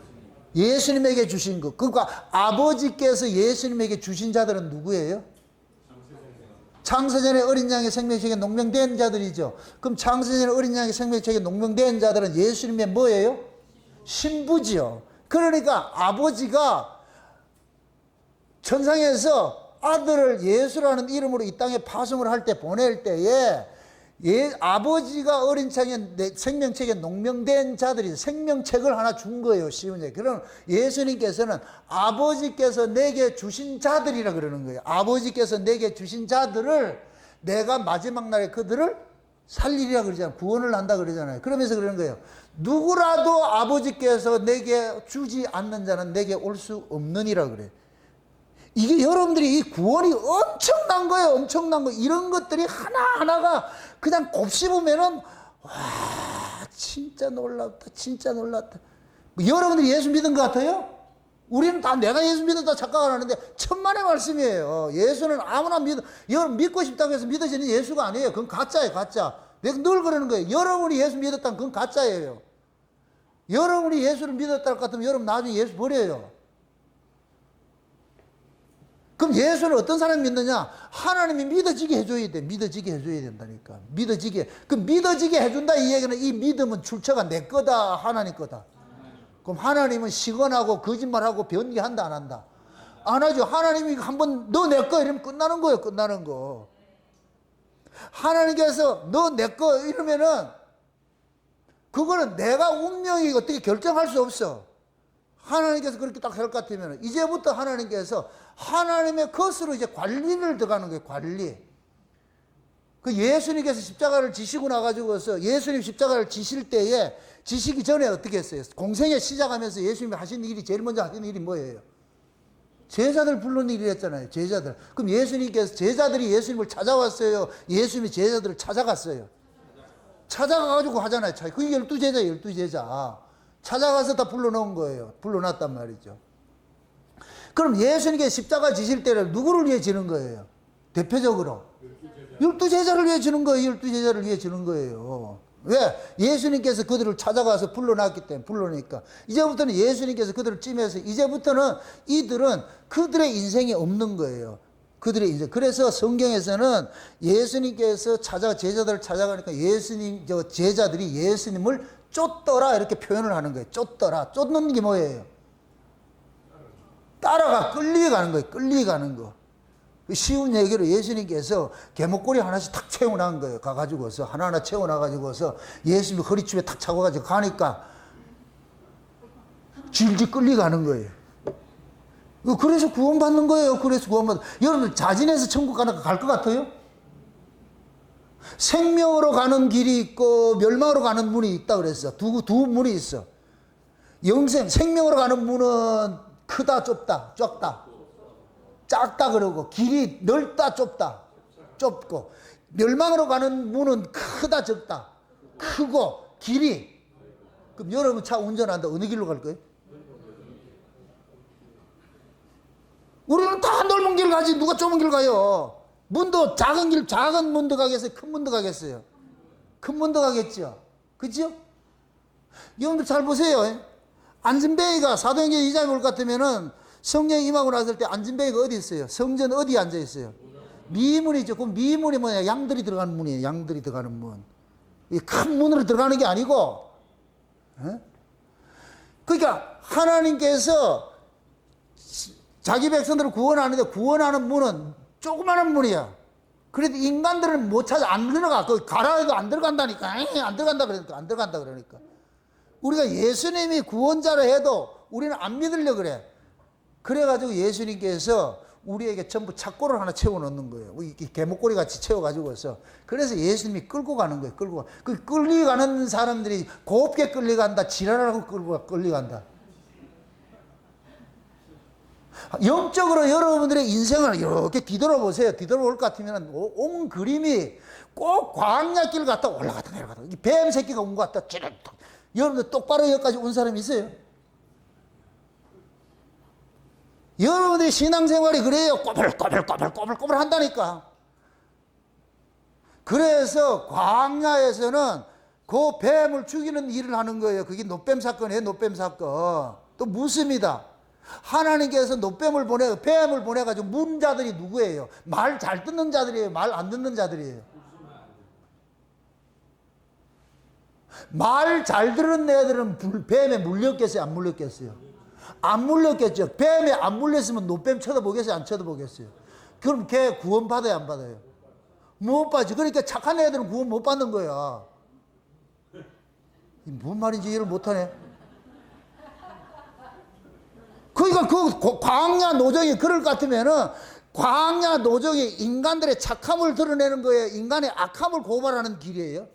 예수님에게 주신 거. 그러니까 아버지께서 예수님에게 주신 자들은 누구예요? 창세전에 어린 양의 생명책에 농명된 자들이죠. 그럼 창세전에 어린 양의 생명책에 농명된 자들은 예수님의 뭐예요? 신부지요. 그러니까 아버지가 천상에서 아들을 예수라는 이름으로 이 땅에 파송을 할 때 보낼 때에 아버지가 어린 창에 생명책에 농명된 자들이 생명책을 하나 준 거예요. 쉬운 얘기. 그럼 예수님께서는 아버지께서 내게 주신 자들이라 그러는 거예요. 아버지께서 내게 주신 자들을 내가 마지막 날에 그들을 살리리라 그러잖아요. 구원을 한다 그러잖아요. 그러면서 그러는 거예요. 누구라도 아버지께서 내게 주지 않는 자는 내게 올 수 없느니라 그래요. 이게 여러분들이 이 구원이 엄청난 거예요. 엄청난 거. 이런 것들이 하나하나가 그냥 곱씹으면은 와 진짜 놀랍다. 진짜 놀랍다. 여러분들이 예수 믿은 것 같아요? 우리는 다 내가 예수 믿었다 착각을 하는데 천만의 말씀이에요. 예수는 아무나 여러분 믿고 싶다고 해서 믿어지는 예수가 아니에요. 그건 가짜예요. 가짜. 내가 늘 그러는 거예요. 여러분이 예수 믿었다면 그건 가짜예요. 여러분이 예수를 믿었다 할 것 같으면 여러분 나중에 예수 버려요. 그럼 예수를 어떤 사람이 믿느냐? 하나님이 믿어지게 해줘야 돼. 믿어지게 해줘야 된다니까. 믿어지게. 그 믿어지게 해준다 이 얘기는 이 믿음은 출처가 내 거다 하나님 거다. 그럼 하나님은 시건하고 거짓말하고 변개한다 안 한다? 안 하죠. 하나님이 한번 너 내 거 이러면 끝나는 거예요. 끝나는 거. 하나님께서 너 내 거 이러면은 그거는 내가 운명이 어떻게 결정할 수 없어. 하나님께서 그렇게 딱 할 것 같으면 이제부터 하나님께서 하나님의 것으로 이제 관리를 들어가는 거예요. 관리. 그 예수님께서 십자가를 지시고 나가지고서 예수님 십자가를 지실 때에 지시기 전에 어떻게 했어요? 공생애 시작하면서 예수님이 하신 일이 제일 먼저 하신 일이 뭐예요? 제자들 부르는 일이었잖아요. 제자들. 그럼 예수님께서 제자들이 예수님을 찾아왔어요. 예수님이 제자들을 찾아갔어요. 찾아가가지고 하잖아요. 그게 12제자, 12제자. 찾아가서 다 불러놓은 거예요. 불러놨단 말이죠. 그럼 예수님께 십자가 지실 때를 누구를 위해 지는 거예요? 대표적으로 12제자를 위해 주는 거예요. 12제자를 위해 주는 거예요. 왜? 예수님께서 그들을 찾아가서 불러놨기 때문에. 불러놓으니까 이제부터는 예수님께서 그들을 찜해서 이제부터는 이들은 그들의 인생이 없는 거예요. 그들의 인생. 그래서 성경에서는 예수님께서 제자들을 찾아가니까 제자들이 예수님을 쫓더라 이렇게 표현을 하는 거예요. 쫓더라. 쫓는 게 뭐예요? 따라가 끌려가는 거예요. 끌려가는 거. 쉬운 얘기로 예수님께서 개목걸이 하나씩 탁 채워놓은 거예요. 가가지고서 하나하나 채워놔가지고서 예수님이 허리춤에 탁 차고가지고 가니까 질질 끌려가는 거예요. 그래서 구원받는 거예요. 그래서 구원받는. 여러분들 자진해서 천국 갈 것 같아요? 생명으로 가는 길이 있고 멸망으로 가는 문이 있다 그랬어. 두 문이 있어. 영생, 생명으로 가는 문은 크다, 좁다, 적다. 작다 그러고 길이 넓다, 좁다, 좁고 멸망으로 가는 문은 크다, 적다, 크고 길이. 그럼 여러분 차 운전한다 어느 길로 갈 거예요? 우리는 다 넓은 길 가지 누가 좁은 길 가요? 문도 작은 문도 가겠어요? 큰 문도 가겠어요? 큰 문도 가겠죠? 그죠? 여러분들 잘 보세요. 안진뱅이가 사도행전 2장에 볼 것 같으면은 성령이 임하고 났을 때 안진뱅이가 어디 있어요? 성전 어디에 앉아 있어요? 미문이죠. 그럼 미문이 뭐냐? 양들이 들어가는 문이에요. 양들이 들어가는 문. 큰 문으로 들어가는 게 아니고. 그러니까 하나님께서 자기 백성들을 구원하는데 구원하는 문은 조그마한 문이야. 그래도 인간들은 못 찾아, 안 들어가. 그 가라 해도 안 들어간다니까. 에이, 안 들어간다 그러니까. 안 들어간다 그러니까. 우리가 예수님이 구원자라 해도 우리는 안 믿으려고 그래. 그래가지고 예수님께서 우리에게 전부 착고를 하나 채워놓는 거예요. 개목걸이 같이 채워가지고서. 그래서 예수님이 끌고 가는 거예요. 끌고 가. 그 끌려가는 사람들이 곱게 끌려간다. 지랄하고 끌려간다. 영적으로 여러분들의 인생을 이렇게 뒤돌아보세요. 뒤돌아볼 것 같으면 온 그림이 꼭 광야길 갔다 올라갔다 내려갔다. 뱀 새끼가 온 것 같다. 여러분들 똑바로 여기까지 온 사람이 있어요? 여러분들의 신앙생활이 그래요. 꼬불꼬불 한다니까. 그래서 광야에서는 그 뱀을 죽이는 일을 하는 거예요. 그게 노뱀 사건이에요. 노뱀 사건. 또 묻습니다. 하나님께서 노뱀을 뱀을 보내가지고 문 자들이 누구예요? 말 잘 듣는 자들이에요? 말 안 듣는 자들이에요? 말 잘 듣는 애들은 뱀에 물렸겠어요? 안 물렸겠어요? 안 물렸겠죠. 뱀에 안 물렸으면 노뱀 쳐다보겠어요? 안 쳐다보겠어요? 그럼 걔 구원 받아요? 안 받아요? 못 받지. 그러니까 착한 애들은 구원 못 받는 거야. 무슨 말인지 이해를 못하네. 그러니까 그 광야 노정이 그럴 것 같으면은 광야 노정이 인간들의 착함을 드러내는 거예요? 인간의 악함을 고발하는 길이에요?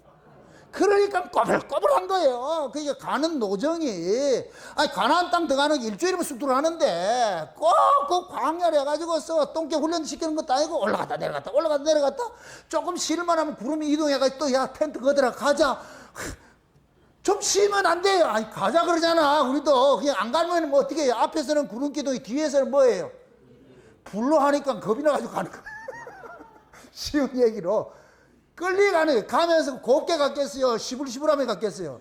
그러니까 꼬불꼬불한 거예요. 그러니까 가는 노정이, 아니, 가나안 땅 들어가는 일주일이면 쑥 들어가는데 꼭 그 광야를 해가지고서 똥개 훈련 시키는 것도 아니고 올라갔다 내려갔다 올라갔다 내려갔다 조금 쉴만 하면 구름이 이동해가지고 또 야 텐트 거들아 가자. 좀 쉬면 안 돼요. 아니, 가자 그러잖아. 우리도 그냥 안 가면 뭐 어떻게 해요? 앞에서는 구름기둥이 뒤에서는 뭐예요? 불로 하니까 겁이 나가지고 가는 거예요. 쉬운 얘기로. 끌려가는 거예요. 가면서 곱게 갔겠어요? 시불시불하며 갔겠어요?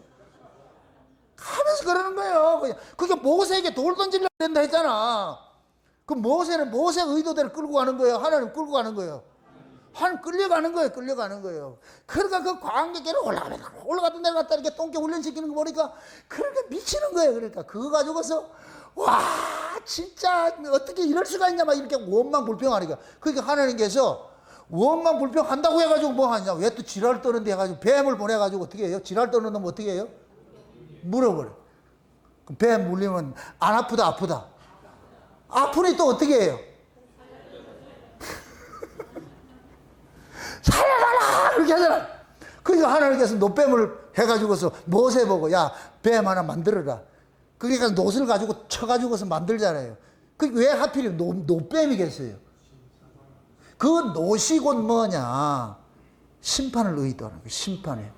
가면서 그러는 거예요. 그게 모세에게 돌 던지려고 된다 했잖아. 그 모세는 모세 의도대로 끌고 가는 거예요? 하나님 끌고 가는 거예요? 하나님 끌려가는 거예요. 끌려가는 거예요. 그러니까 그 광야길을 올라갔다 내려갔다 이렇게 똥개 훈련시키는 거 보니까 그러니까 미치는 거예요. 그러니까 그거 가지고서 와 진짜 어떻게 이럴 수가 있냐 막 이렇게 원망불평하니까. 그러니까 하나님께서 원망불평한다고 해가지고 뭐 하냐, 왜 또 지랄 떠는데 해가지고 뱀을 보내가지고 어떻게 해요? 지랄 떠는 놈 어떻게 해요? 물어버려. 뱀 물리면 안 아프다 아프다. 아프니 또 어떻게 해요? 살려달라 그렇게 하잖아. 그러니까 하나님께서 노뱀을 해가지고서 모세 보고 야 뱀 하나 만들어라. 그러니까 노를 가지고 쳐가지고서 만들잖아요. 그 왜 하필이면 노뱀이겠어요? 그 노시 곧 뭐냐, 심판을 의도하는 거예요. 심판에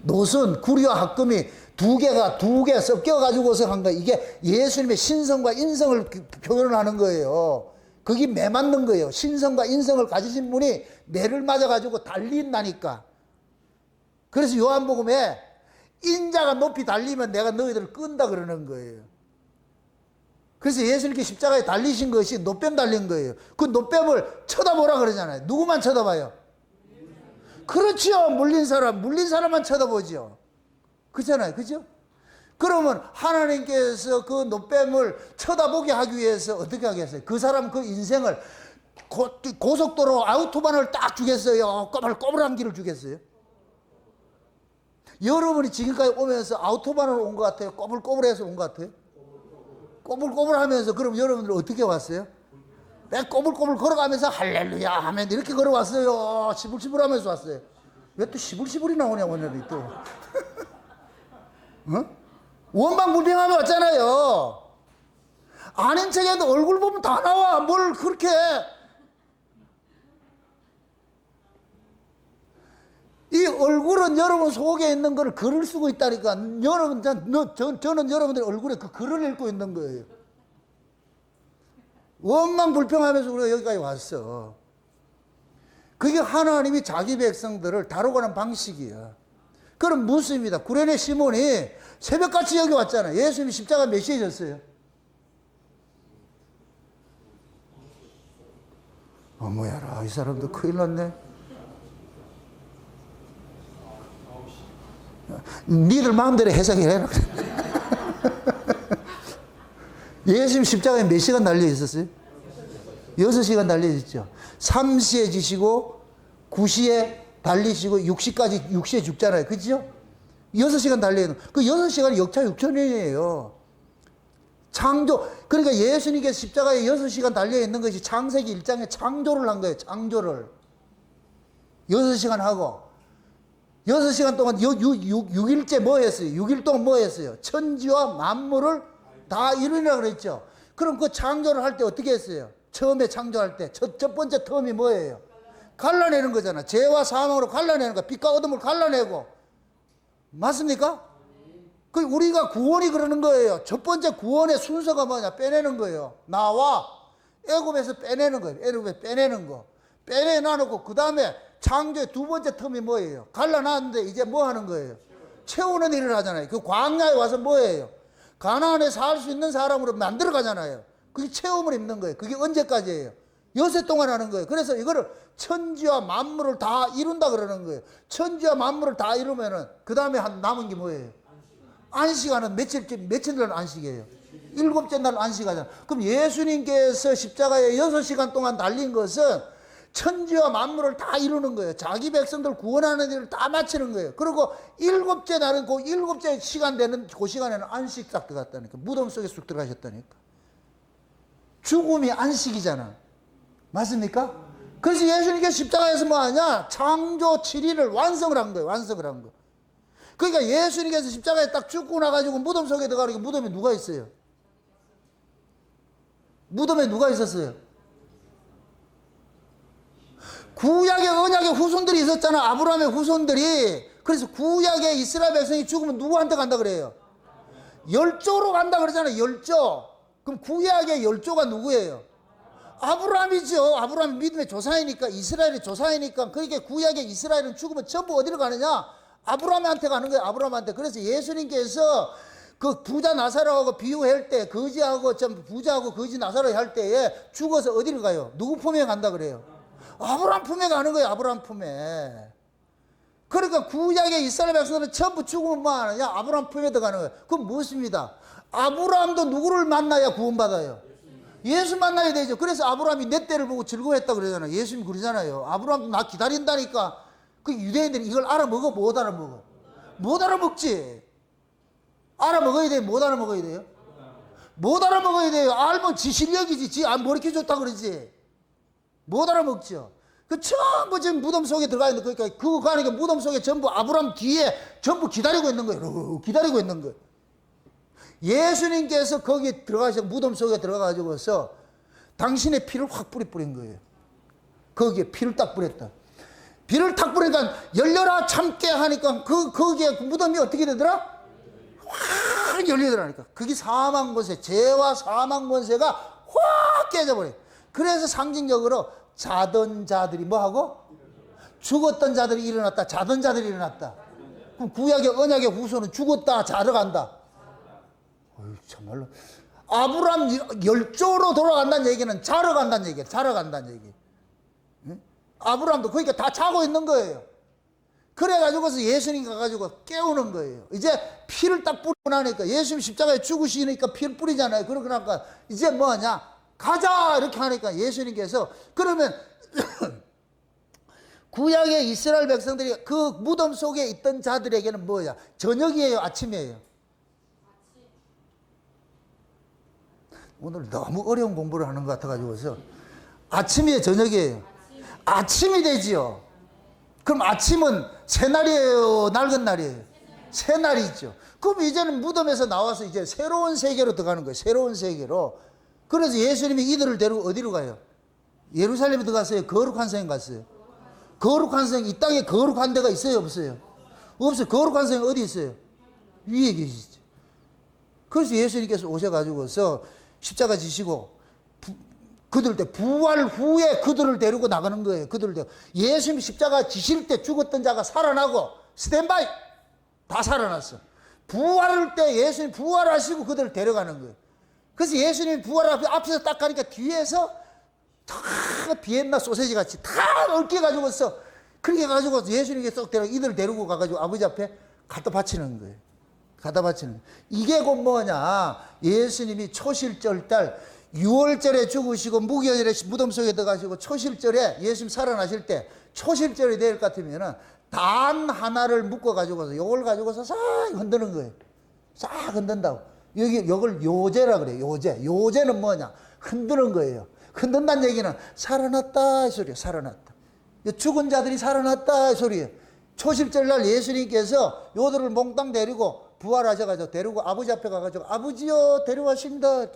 노은 구리와 합금이 두 개 섞여가지고서 한 거예요. 이게 예수님의 신성과 인성을 표현하는 거예요. 그게 매 맞는 거예요. 신성과 인성을 가지신 분이 매를 맞아가지고 달린다니까. 그래서 요한복음에 인자가 높이 달리면 내가 너희들을 끈다 그러는 거예요. 그래서 예수님께 십자가에 달리신 것이 노뱀 달린 거예요. 그 노뱀을 쳐다보라 그러잖아요. 누구만 쳐다봐요? 그렇죠. 물린 사람만 쳐다보죠. 그렇잖아요. 그죠? 그러면 하나님께서 그 노뱀을 쳐다보게 하기 위해서 어떻게 하겠어요? 그 사람 그 인생을 고속도로 아우토반을 딱 주겠어요? 꼬불꼬불한 길을 주겠어요? 여러분이 지금까지 오면서 아우토반으로 온 것 같아요? 꼬불꼬불해서 온 것 같아요? 꼬불꼬불하면서 그럼 여러분들 어떻게 왔어요? 내가 꼬불꼬불 걸어가면서 할렐루야 하면 이렇게 걸어왔어요? 시불시불하면서 왔어요? 왜 또 시불시불이 나오냐 오늘이 또. 어? 원망불평하며 왔잖아요. 아닌 척해도 얼굴 보면 다 나와. 뭘 그렇게. 이 얼굴은 여러분 속에 있는 걸 글을 쓰고 있다니까. 저는 여러분들의 얼굴에 그 글을 읽고 있는 거예요. 원망불평하면서 우리가 여기까지 왔어. 그게 하나님이 자기 백성들을 다루고는 방식이야. 그럼 묻습니다. 구레네 시몬이 새벽같이 여기 왔잖아요. 예수님이 십자가 몇 시에 졌어요? 어머야라, 이 사람도 큰일 났네. 니들 마음대로 해석해라. 예수님 십자가에 몇 시간 달려 있었어요? 6시간 달려 있었죠. 3시에 지시고 9시에 달리시고 6시까지 6시에 죽잖아요. 그죠? 6시간 달려 있는 그 6시간이 역차 6천년이에요. 창조. 그러니까 예수님께서 십자가에 6시간 달려 있는 것이 창세기 1장에 창조를 한 거예요. 창조를 6시간 하고 6시간 동안 6일째 뭐 했어요? 6일 동안 뭐 했어요? 천지와 만물을 다 이루니라 그랬죠. 그럼 그 창조를 할 때 어떻게 했어요? 처음에 창조할 때 첫 번째 텀이 뭐예요? 갈라내는 거잖아. 죄와 사망으로 갈라내는 거. 빛과 어둠을 갈라내고. 맞습니까? 그 우리가 구원이 그러는 거예요. 첫 번째 구원의 순서가 뭐냐? 빼내는 거예요. 나와 애굽에서 빼내는 거예요. 애굽에서 빼내는 거. 빼내놔놓고 그 다음에 창조의 두 번째 텀이 뭐예요? 갈라놨는데 이제 뭐 하는 거예요? 채우는 일을 하잖아요. 그 광야에 와서 뭐예요? 가나안에 살 수 있는 사람으로 만들어 가잖아요. 그게 체험을 입는 거예요. 그게 언제까지예요? 여세 동안 하는 거예요. 그래서 이거를 천지와 만물을 다 이룬다 그러는 거예요. 천지와 만물을 다 이루면은 그 다음에 남은 게 뭐예요? 안식하는 며칠 날 안식이에요? 7째 날 안식하잖아요. 그럼 예수님께서 십자가에 6시간 동안 달린 것은 천지와 만물을 다 이루는 거예요. 자기 백성들 구원하는 일을 다 마치는 거예요. 그리고 7째 날은 그 7째 시간 되는 그 시간에는 안식 딱 들어갔다니까. 무덤 속에 쑥 들어가셨다니까. 죽음이 안식이잖아. 맞습니까? 그래서 예수님께서 십자가에서 뭐 하냐? 창조 7일을 완성을 한 거예요. 완성을 한 거. 그러니까 예수님께서 십자가에 딱 죽고 나가지고 무덤 속에 들어가니까 무덤에 누가 있어요? 무덤에 누가 있었어요? 구약의 언약의 후손들이 있었잖아. 아브라함의 후손들이. 그래서 구약의 이스라엘 백성이 죽으면 누구한테 간다 그래요? 열조로 간다 그러잖아요. 열조. 그럼 구약의 열조가 누구예요? 아브라함이죠. 아브라함이 믿음의 조상이니까, 이스라엘의 조상이니까. 그러니까 구약의 이스라엘은 죽으면 전부 어디로 가느냐? 아브라함한테 가는 거예요. 아브라함한테. 그래서 예수님께서 그 부자 나사로하고 비유할 때, 거지하고 좀 부자하고 거지 나사로 할 때에 죽어서 어디로 가요? 누구 품에 간다 그래요? 아브라함 품에 가는 거예요. 아브라함 품에. 그러니까 구약의 이스라엘 백성들은 전부 죽으면 뭐 하느냐? 아브라함 품에 들어가는 거예요. 그럼 무엇입니다? 아브라함도 누구를 만나야 구원받아요? 예수 만나야 되죠. 그래서 아브라함이 내 때를 보고 즐거워했다 그러잖아요. 예수님 그러잖아요. 아브라함도 나 기다린다니까. 그 유대인들이 이걸 알아먹어? 못 알아먹어? 못 알아먹지. 알아먹어야 돼요? 못 알아먹어야 돼요? 못 알아먹어야 돼요. 알면 지 실력이지. 지 안 머리키 좋다 그러지. 못 알아먹죠. 그 전부 지금 무덤 속에 들어가 있는 거니까 그거 가니까 무덤 속에 전부 아브라함 뒤에 전부 기다리고 있는 거예요. 기다리고 있는 거예요. 예수님께서 거기 들어가서 무덤 속에 들어가가지고서 당신의 피를 확 뿌린 거예요. 거기에 피를 딱 뿌렸다. 피를 탁 뿌리니까 열려라 참게 하니까 거기에 무덤이 어떻게 되더라? 확 열리더라니까. 그게 사망 권세, 죄와 사망 권세가 확 깨져버려요. 그래서 상징적으로 자던 자들이 뭐하고? 죽었던 자들이 일어났다. 자던 자들이 일어났다. 그럼 구약의 언약의 후손은 죽었다 자러 간다. 어휴, 참말로. 아브라함 열조로 돌아간다는 얘기는 자러 간다는 얘기예요. 자러 간다는 얘기. 응? 아브라함도 그러니까 다 자고 있는 거예요. 그래가지고서 예수님 가가지고 깨우는 거예요. 이제 피를 딱 뿌리고 나니까 예수님 십자가에 죽으시니까 피를 뿌리잖아요. 그러고 나니까 이제 뭐 하냐? 가자! 이렇게 하니까 예수님께서 그러면 구약의 이스라엘 백성들이 그 무덤 속에 있던 자들에게는 뭐야? 저녁이에요? 아침이에요? 오늘 너무 어려운 공부를 하는 것 같아가지고서 아침이에요? 저녁이에요? 아침이 되지요. 그럼 아침은 새날이에요? 낡은 날이에요? 새날이죠. 그럼 이제는 무덤에서 나와서 이제 새로운 세계로 들어가는 거예요. 새로운 세계로. 그래서 예수님이 이들을 데리고 어디로 가요? 예루살렘에 들어갔어요? 거룩한 성에 갔어요? 거룩한 성, 이 땅에 거룩한 데가 있어요? 없어요? 없어요. 거룩한 성이 어디 있어요? 위에 계시죠. 그래서 예수님께서 오셔가지고서 십자가 지시고 그들 때 부활 후에 그들을 데리고 나가는 거예요. 그들을 데리고. 예수님 십자가 지실 때 죽었던 자가 살아나고 스탠바이 다 살아났어. 부활할 때 예수님 부활하시고 그들을 데려가는 거예요. 그래서 예수님이 부활 앞에서 딱 가니까 뒤에서 다 비엔나 소세지 같이 다 얽혀 가지고서 그렇게 가지고 예수님께 쏙 데리고 이들 데리고 가가지고 아버지 앞에 갖다 바치는 거예요. 갖다 바치는 거예요. 이게 곧 뭐냐, 예수님이 초실절 달 6월절에 죽으시고 무교절에 무덤 속에 들어가시고 초실절에 예수님 살아나실 때 초실절이 될 것 같으면은 단 하나를 묶어 가지고서 요걸 가지고서 싹 흔드는 거예요. 싹 흔든다고. 요걸 요제라 그래요. 요제. 요제는 뭐냐, 흔드는 거예요. 흔든다는 얘기는 살아났다 이 소리예요. 살아났다. 죽은 자들이 살아났다 이 소리예요. 초실절날 예수님께서 요들을 몽땅 데리고 부활하셔가지고 데리고 아버지 앞에 가가지고 아버지요 데려가십니다.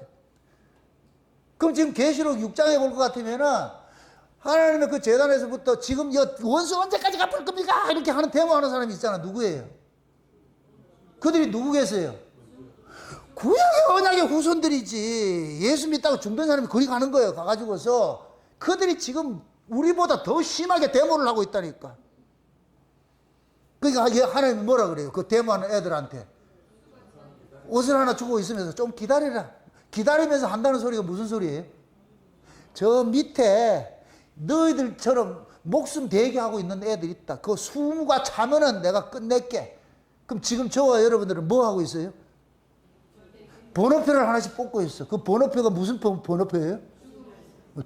그럼 지금 계시록 6장에 볼 것 같으면은 하나님의 그 제단에서부터 지금 원수 언제까지 갚을 겁니까? 이렇게 하는 데모하는 사람이 있잖아. 누구예요? 그들이 누구겠어요? 구약의 언약의 후손들이지. 예수 믿다고 죽는 사람이 거기 가는 거예요. 가가지고서 그들이 지금 우리보다 더 심하게 데모를 하고 있다니까. 그러니까 하나님이 뭐라 그래요? 그 데모하는 애들한테 옷을 하나 주고 있으면서 좀 기다리라. 기다리면서 한다는 소리가 무슨 소리예요? 저 밑에 너희들처럼 목숨 대기하고 있는 애들이 있다. 그 수무가 차면은 내가 끝낼게. 그럼 지금 저와 여러분들은 뭐 하고 있어요? 번호표를 하나씩 뽑고 있어. 그 번호표가 무슨 번호표예요?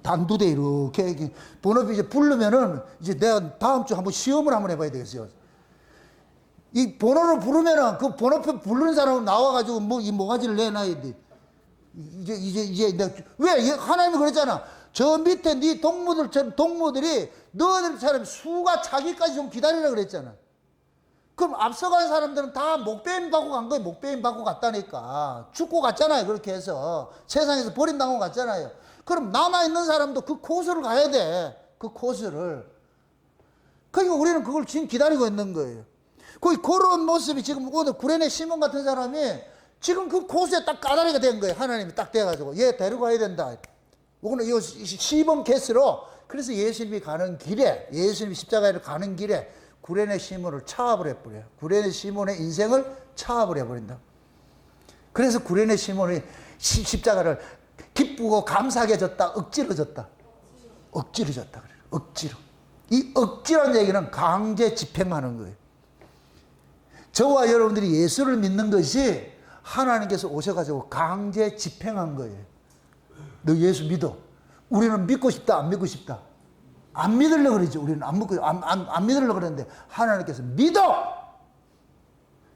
단두대 이렇게 번호표 이제 부르면은 이제 내가 다음 주 한번 시험을 한번 해봐야 되겠어요. 이 번호를 부르면은 그 번호표 부르는 사람은 나와가지고 뭐 이 모가지를 내놔야 돼. 이제 내가 왜 하나님이 그랬잖아. 저 밑에 네 동무들이 너희들처럼 수가 차기까지 좀 기다리라 그랬잖아. 그럼 앞서간 사람들은 다 목배임 받고 간 거예요. 목배임 받고 갔다니까. 죽고 갔잖아요. 그렇게 해서 세상에서 버림당하고 갔잖아요. 그럼 남아있는 사람도 그 코스를 가야 돼. 그 코스를. 그러니까 우리는 그걸 지금 기다리고 있는 거예요. 그런 모습이 지금 오늘 구레네 시몬 같은 사람이 지금 그 코스에 딱 까다리가 된 거예요. 하나님이 딱 돼가지고 얘 데리고 가야 된다. 이거는 이거 시범 케이스로. 그래서 예수님이 가는 길에, 예수님이 십자가를 가는 길에 구레네 시몬을 차압을 해버려요. 구레네 시몬의 인생을 차압을 해버린다. 그래서 구레네 시몬이 십자가를 기쁘고 감사하게 졌다, 억지로 졌다. 억지로 졌다 그래요. 억지로. 이 억지라는 얘기는 강제 집행하는 거예요. 저와 여러분들이 예수를 믿는 것이 하나님께서 오셔가지고 강제 집행한 거예요. 너 예수 믿어. 우리는 믿고 싶다, 안 믿고 싶다. 안 믿으려고 그러지. 우리는 안 믿으려고 그러는데 하나님께서 믿어!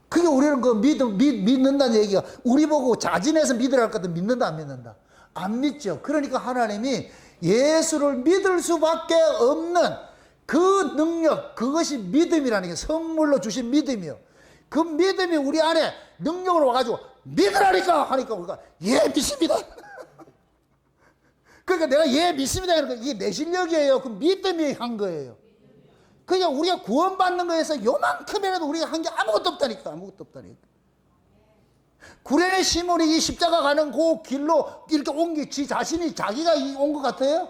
그게 우리는 그 믿는다는 얘기가 우리 보고 자진해서 믿으라 할 것 같아. 믿는다, 안 믿는다? 안 믿죠. 그러니까 하나님이 예수를 믿을 수밖에 없는 그 능력, 그것이 믿음이라는 게 선물로 주신 믿음이요. 그 믿음이 우리 안에 능력으로 와가지고 믿으라니까 하니까 우리가 예 믿습니다. 그러니까 내가 예 믿습니다 하는 거 이게 내 실력이에요. 그 믿음이 한 거예요. 그냥 우리가 구원받는 거에서 요만큼이라도 우리가 한 게 아무것도 없다니까. 아무것도 없다니까. 구레네 시몬이 이 십자가 가는 그 길로 이렇게 온 게 지 자신이 자기가 온 것 같아요?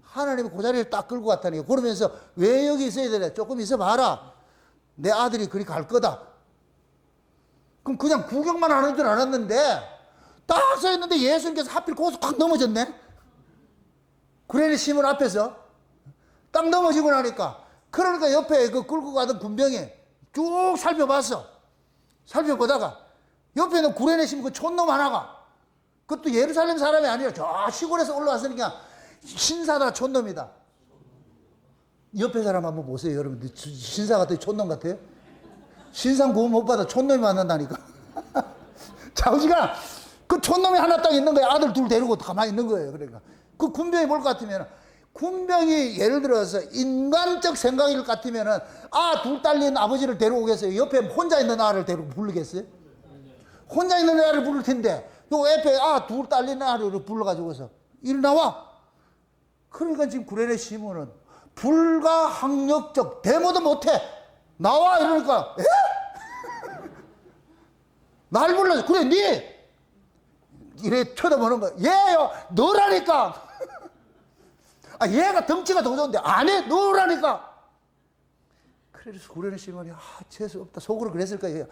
하나님이 그 자리를 딱 끌고 갔다니까. 그러면서 왜 여기 있어야 되냐? 조금 있어 봐라. 내 아들이 그리 갈 거다. 그럼 그냥 구경만 하는 줄 알았는데 딱 서 있는데 예수님께서 하필 거기서 확 넘어졌네. 구레네 시몬 앞에서 딱 넘어지고 나니까 그러니까 옆에 그 끌고 가던 군병이 쭉 살펴봤어. 살펴보다가 옆에는 구레네 시몬 그 촌놈 하나가 그것도 예루살렘 사람이 아니라 저 시골에서 올라왔으니까 신사다 촌놈이다. 옆에 사람 한번 보세요. 여러분 신사 같아요? 촌놈 같아요? 신상 구원 못 받아 촌놈이 만난다니까. 자우지가 그 촌놈이 하나 딱 있는 거예요. 아들 둘 데리고 가만히 있는 거예요. 그러니까 그 군병이 볼 것 같으면 군병이 예를 들어서 인간적 생각일 것 같으면은 둘 딸린 아버지를 데려오겠어요? 옆에 혼자 있는 아를 데리고 부르겠어요? 혼자 있는 아를 부를 텐데 요 옆에 둘 딸린 아를 불러가지고서 일 나와. 그러니까 지금 구레네 시몬은 불가항력적 데모도 못해. 나와 이러니까 에? 날 불러서 그래 니 이래 쳐다보는 거야. 얘요 너라니까. 얘가 덩치가 더 좋은데 안 해 너라니까. 그래서 구레네 시몬이 재수 없다 속으로 그랬을 거예요.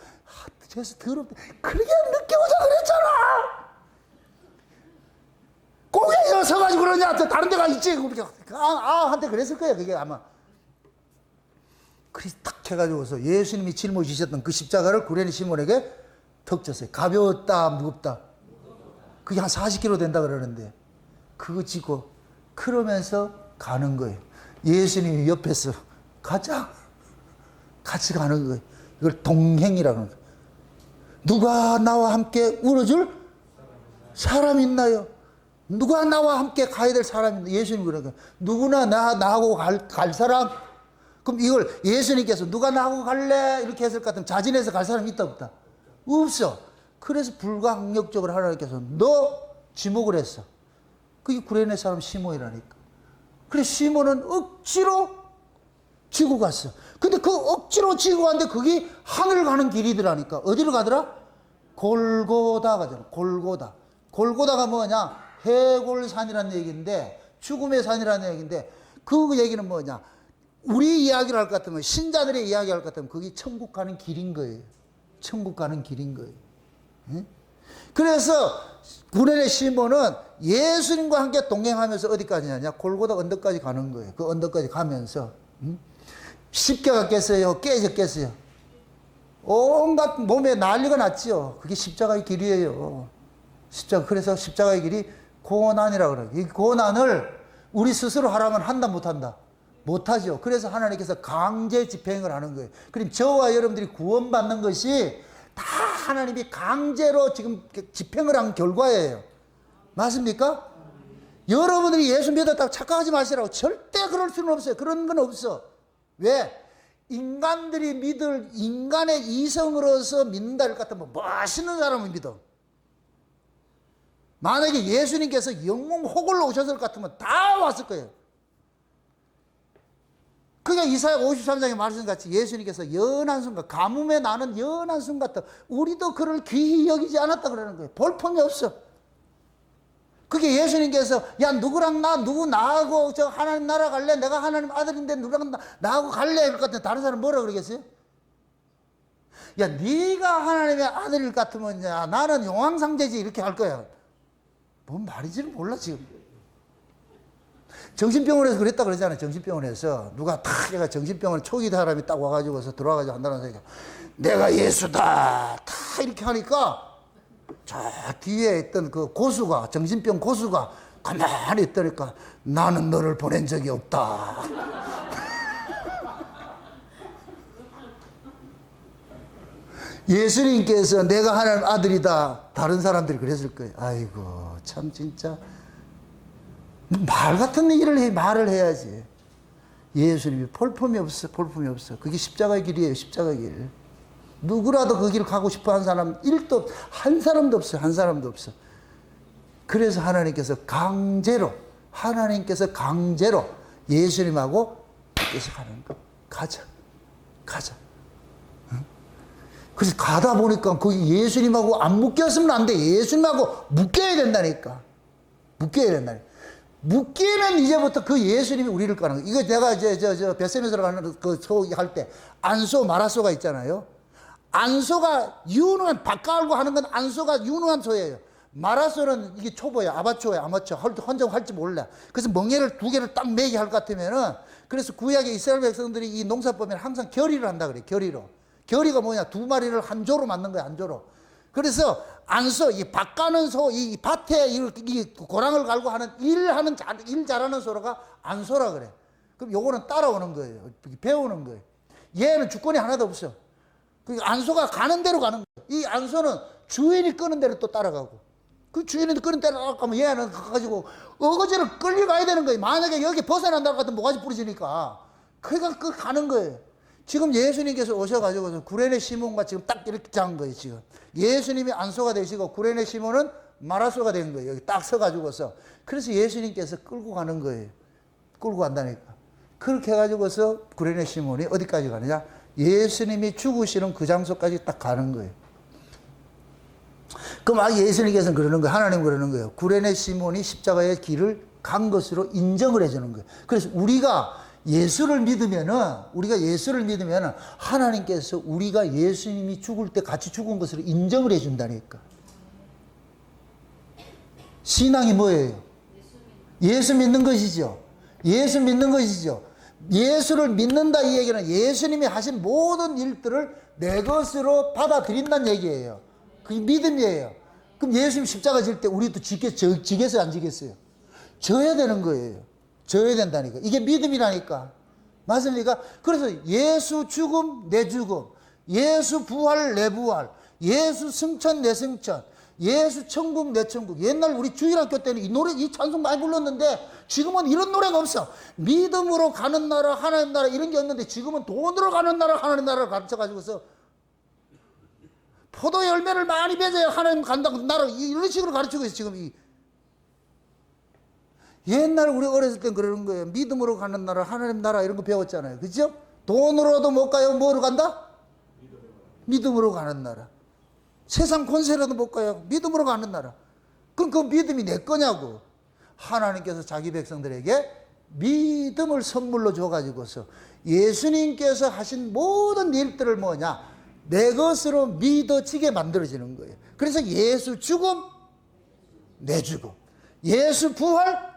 재수 더럽다. 그렇게 늦게 오자 그랬잖아. 꼭에 서가지고 그러냐. 다른 데가 있지. 한테 그랬을 거예요. 그게 아마. 그래서 탁 해가지고서 예수님이 짊어지셨던 그 십자가를 구레네 시몬에게 턱 졌어요. 가벼웠다, 무겁다. 그게 한 40kg 된다 그러는데 그거 지고 그러면서 가는 거예요. 예수님이 옆에서 가자. 같이 가는 거예요. 이걸 동행이라는 거예요. 누가 나와 함께 울어줄 사람 있나요? 누가 나와 함께 가야 될 사람 있나요? 예수님 그러니까 누구나 나하고 갈 사람? 그럼 이걸 예수님께서 누가 나하고 갈래? 이렇게 했을 것 같으면 자진해서 갈 사람이 있다 없다? 없어. 그래서 불가항력적으로 하나님께서 너 지목을 했어. 그게 구레네 사람 시몬이라니까. 그래서 시몬은 억지로 지고 갔어. 근데 그 억지로 지고 갔는데 그게 하늘 가는 길이더라니까. 어디로 가더라? 골고다 가잖아. 골고다. 골고다가 뭐냐? 해골산이라는 얘기인데, 죽음의 산이라는 얘기인데, 그 얘기는 뭐냐? 우리 이야기를 할 것 같으면, 신자들의 이야기 할 것 같으면 그게 천국 가는 길인 거예요. 천국 가는 길인 거예요. 응? 그래서 구레네 시몬은 예수님과 함께 동행하면서 어디까지 가냐? 골고다 언덕까지 가는 거예요. 그 언덕까지 가면서 십자가 깼어요? 깨졌겠어요? 온갖 몸에 난리가 났지요. 그게 십자가의 길이에요. 십자가. 그래서 십자가의 길이 고난이라고 그래요. 이 고난을 우리 스스로 하라면 한다 못한다? 못하죠. 그래서 하나님께서 강제 집행을 하는 거예요. 그럼 저와 여러분들이 구원받는 것이 다 하나님이 강제로 지금 집행을 한 결과예요. 맞습니까? 여러분들이 예수 믿었다고 착각하지 마시라고. 절대 그럴 수는 없어요. 그런 건 없어. 왜? 인간들이 믿을 인간의 이성으로서 믿는다 할 것 같으면 멋있는 사람을 믿어. 만약에 예수님께서 영웅 호걸로 오셨을 것 같으면 다 왔을 거예요. 그게 이사야 53장의 말씀같이 예수님께서 연한 순간, 가뭄에 나는 연한 순간 같다. 우리도 그를 귀히 여기지 않았다 그러는 거예요. 볼품이 없어. 그게 예수님께서 야 누구랑 누구 나하고 저 하나님 나라 갈래? 내가 하나님 아들인데 누구랑 나하고 갈래? 이럴 것 같은데 다른 사람 뭐라 그러겠어요? 야 네가 하나님의 아들일 것 같으면 야 나는 용왕상제지 이렇게 할 거야. 뭔 말인지는 몰라 지금. 정신병원에서 그랬다 그러잖아요. 정신병원에서 누가 탁 얘가 정신병원에 초기 사람이 딱 와가지고서 들어와가지고 한다는 소리가 내가 예수다 탁 이렇게 하니까 저 뒤에 있던 그 고수가 정신병 고수가 가만히 있더니까 나는 너를 보낸 적이 없다. 예수님께서 내가 하나님 아들이다. 다른 사람들이 그랬을 거예요. 아이고 참 진짜 말 같은 일을 말을 해야지. 예수님이 볼품이 없어. 볼품이 없어. 그게 십자가의 길이에요. 십자가의 길. 누구라도 그 길을 가고 싶어 한 사람 한 사람도 없어요. 한 사람도 없어. 그래서 하나님께서 강제로 예수님하고 계속 가는 거. 가자. 응? 그래서 가다 보니까 거기 예수님하고 안 묶였으면 안 돼. 예수님하고 묶여야 된다니까. 묶이면 이제부터 그 예수님이 우리를 까는 거예요. 이거 내가 이제 베세메스로 가는 그 소할 때 안소 마라소가 있잖아요. 안소가 유능한 밥 깔고 하는 건 안소가 유능한 소예요. 마라소는 이게 초보예요. 아마추어. 혼자 할지 몰라. 그래서 멍에를 두 개를 딱 매게 할 것 같으면은 그래서 구약의 이스라엘 백성들이 이 농사법에 항상 결의를 한다 그래. 결의가 뭐냐? 두 마리를 한 조로 맞는 거야. 한 조로. 그래서 안소, 이 밭 가는 소, 이 밭에 이 고랑을 갈고 하는 일 잘하는 소가 안소라 그래. 그럼 요거는 따라오는 거예요. 배우는 거예요. 얘는 주권이 하나도 없어. 그 안소가 가는 대로 가는 거예요. 이 안소는 주인이 끄는 대로 또 따라가고. 그 주인이 끄는 대로 따라가면 얘는 가가지고 어거지로 끌려가야 되는 거예요. 만약에 여기 벗어난다고 하면 모가지 부러지니까. 그러니까 그 가는 거예요. 지금 예수님께서 오셔가지고 구레네 시몬과 지금 딱 이렇게 잡은 거예요, 지금. 예수님이 안소가 되시고 구레네 시몬은 마라소가 된 거예요. 여기 딱 서가지고서. 그래서 예수님께서 끌고 가는 거예요. 끌고 간다니까. 그렇게 해가지고서 구레네 시몬이 어디까지 가느냐? 예수님이 죽으시는 그 장소까지 딱 가는 거예요. 그럼 예수님께서는 그러는 거예요. 하나님 그러는 거예요. 구레네 시몬이 십자가의 길을 간 것으로 인정을 해주는 거예요. 그래서 우리가 예수를 믿으면은 하나님께서 우리가 예수님이 죽을 때 같이 죽은 것으로 인정을 해준다니까. 신앙이 뭐예요? 예수 믿는 것이죠. 예수를 믿는다 이 얘기는 예수님이 하신 모든 일들을 내 것으로 받아들인다는 얘기예요. 그게 믿음이에요. 그럼 예수님 십자가 질 때 우리도 지겠어요, 안 지겠어요? 져야 되는 거예요. 져야 된다니까. 이게 믿음이라니까. 맞습니까? 그래서 예수 죽음, 내 죽음, 예수 부활, 내 부활, 예수 승천, 내 승천, 예수 천국, 내 천국. 옛날 우리 주일학교 때는 이 노래, 이 찬송 많이 불렀는데 지금은 이런 노래가 없어. 믿음으로 가는 나라, 하나님 나라 이런 게 없는데 지금은 돈으로 가는 나라, 하나님 나라를 가르쳐가지고서 포도 열매를 많이 맺어야 하나님 간다고 나라 이런 식으로 가르치고 있어요. 지금 옛날 우리 어렸을 땐 그러는 거예요. 믿음으로 가는 나라, 하나님 나라 이런 거 배웠잖아요. 그죠? 돈으로도 못 가요. 뭐로 간다? 믿음으로 가는 나라. 세상 권세로도 못 가요. 믿음으로 가는 나라. 그럼 그 믿음이 내 거냐고. 하나님께서 자기 백성들에게 믿음을 선물로 줘가지고서 예수님께서 하신 모든 일들을 뭐냐? 내 것으로 믿어지게 만들어지는 거예요. 그래서 예수 죽음, 내 죽음. 예수 부활,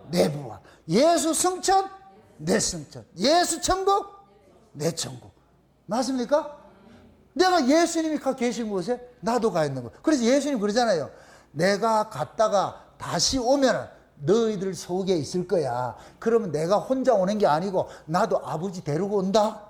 내 부활. 예수 승천, 내 승천. 예수 천국, 내 천국. 맞습니까? 내가 예수님이 가 계신 곳에 나도 가 있는 거예요. 그래서 예수님 그러잖아요. 내가 갔다가 다시 오면 너희들 속에 있을 거야. 그러면 내가 혼자 오는 게 아니고 나도 아버지 데리고 온다.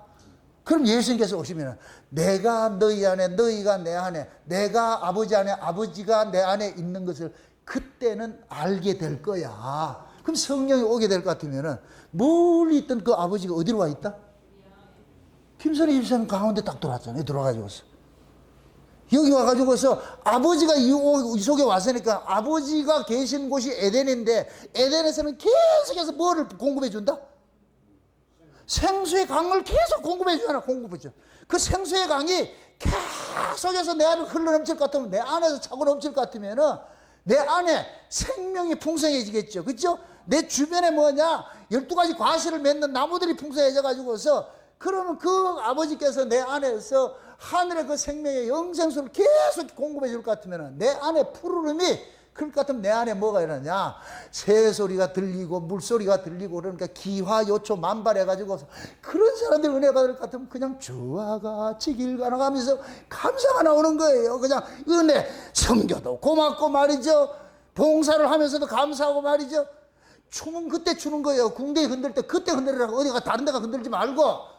그럼 예수님께서 오시면 내가 너희 안에, 너희가 내 안에, 내가 아버지 안에, 아버지가 내 안에 있는 것을 그때는 알게 될 거야. 그럼 성령이 오게 될 것 같으면 멀리 있던 그 아버지가 어디로 와 있다? 김선희 집사님 가운데 딱 들어왔잖아요. 들어와가지고서. 여기 와가지고서 아버지가 이 속에 왔으니까 아버지가 계신 곳이 에덴인데 에덴에서는 계속해서 뭐를 공급해 준다? 생수의 강을 계속 공급해 주잖아. 공급해 줘. 그 생수의 강이 계속해서 내 안에 흘러넘칠 것 같으면 내 안에서 차고 넘칠 것 같으면은 내 안에 생명이 풍성해지겠죠. 그렇죠? 내 주변에 뭐냐 12가지 과실을 맺는 나무들이 풍성해져 가지고서 그러면 그 아버지께서 내 안에서 하늘의 그 생명의 영생수를 계속 공급해 줄 것 같으면 내 안에 푸르름이 그럴 것 같으면 내 안에 뭐가 일어나냐 새소리가 들리고 물소리가 들리고 그러니까 기화요초 만발해가지고 그런 사람들 은혜 받을 것 같으면 그냥 주와 같이 길 가나가면서 감사가 나오는 거예요. 그냥 은혜 성교도 고맙고 말이죠. 봉사를 하면서도 감사하고 말이죠. 춤은 그때 추는 거예요. 궁뎅이 흔들 때 그때 흔들으라고 어디가 다른 데가 흔들지 말고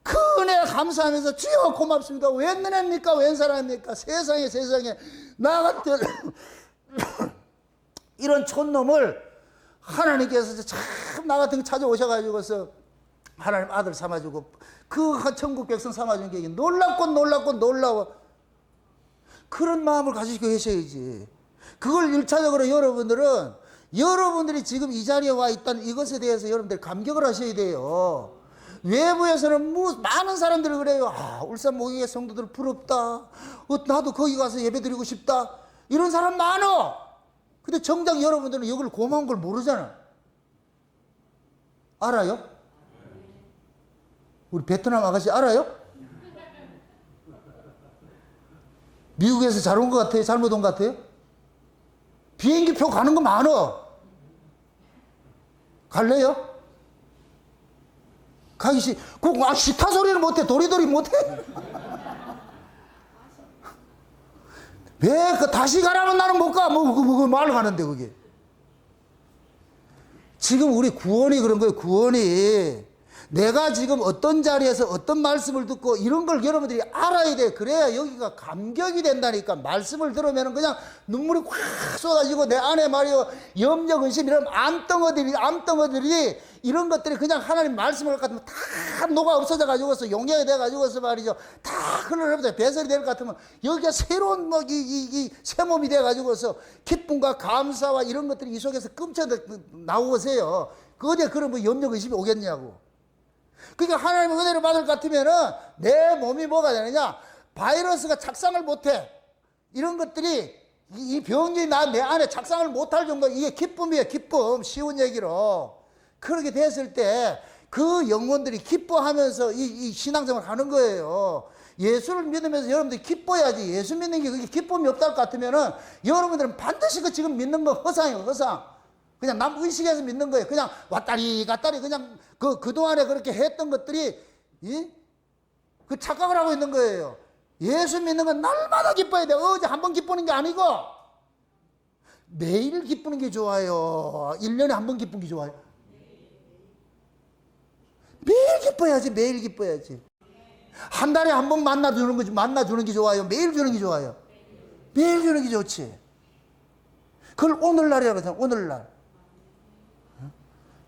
그 은혜에 감사하면서 주여 고맙습니다. 웬 은혜입니까? 웬 사랑입니까? 세상에 나 같은 이런 촌놈을 하나님께서 참 나 같은 거 찾아오셔가지고서 하나님 아들 삼아주고 그 천국 백성 삼아준 게 놀라워. 그런 마음을 가지고 계셔야지. 그걸 1차적으로 여러분들이 지금 이 자리에 와 있다는 이것에 대해서 여러분들 감격을 하셔야 돼요. 외부에서는 많은 사람들이 그래요. 아, 울산 모기의 성도들 부럽다. 나도 거기 가서 예배 드리고 싶다. 이런 사람 많어. 근데 정작 여러분들은 여기를 고마운 걸 모르잖아. 알아요? 우리 베트남 아가씨 알아요? 미국에서 잘 온 것 같아요? 잘못 온 것 같아요? 비행기표 가는 거 많어. 갈래요? 가기 시타 소리는 못해. 도리도리 못해. 왜 다시 가라면 나는 못 가. 뭐 말을 하는데 그게. 지금 우리 구원이 그런 거예요. 구원이. 내가 지금 어떤 자리에서 어떤 말씀을 듣고 이런 걸 여러분들이 알아야 돼. 그래야 여기가 감격이 된다니까. 말씀을 들으면 그냥 눈물이 확 쏟아지고 내 안에 말이요. 염려, 근심 이런 암덩어들이 이런 것들이 그냥 하나님 말씀을 같으면 다 녹아 없어져 가지고서 용량이 돼 가지고서 말이죠. 다 흘러내려서 배설이 될 것 같으면 여기가 새로운 이 새 몸이 돼 가지고서 기쁨과 감사와 이런 것들이 이 속에서 끔찍 나오세요. 그 어디에 그런 뭐 염려, 근심이 오겠냐고. 그러니까 하나님의 은혜를 받을 것 같으면은 내 몸이 뭐가 되느냐? 바이러스가 착상을 못해. 이런 것들이 이 병이 내 안에 착상을 못할 정도 이게 기쁨이에요. 기쁨. 쉬운 얘기로. 그렇게 됐을 때 그 영혼들이 기뻐하면서 이 신앙생활을 하는 거예요. 예수를 믿으면서 여러분들이 기뻐야지. 예수 믿는 게 그게 기쁨이 없다 것 같으면은 여러분들은 반드시 그 지금 믿는 거 허상이에요. 허상. 그냥 남 의식에서 믿는 거예요. 그냥 왔다리 갔다리 그냥 그동안에 그렇게 했던 것들이 그 착각을 하고 있는 거예요. 예수 믿는 건 날마다 기뻐야 돼. 어제 한 번 기쁘는 게 아니고 매일 기쁘는 게 좋아요. 1년에 한 번 기쁜 게 좋아요. 매일 기뻐야지. 매일 기뻐야지. 한 달에 한 번 만나주는 게 좋아요. 매일 주는 게 좋아요. 매일 주는 게 좋지. 그걸 오늘날이라고 하잖아. 오늘날.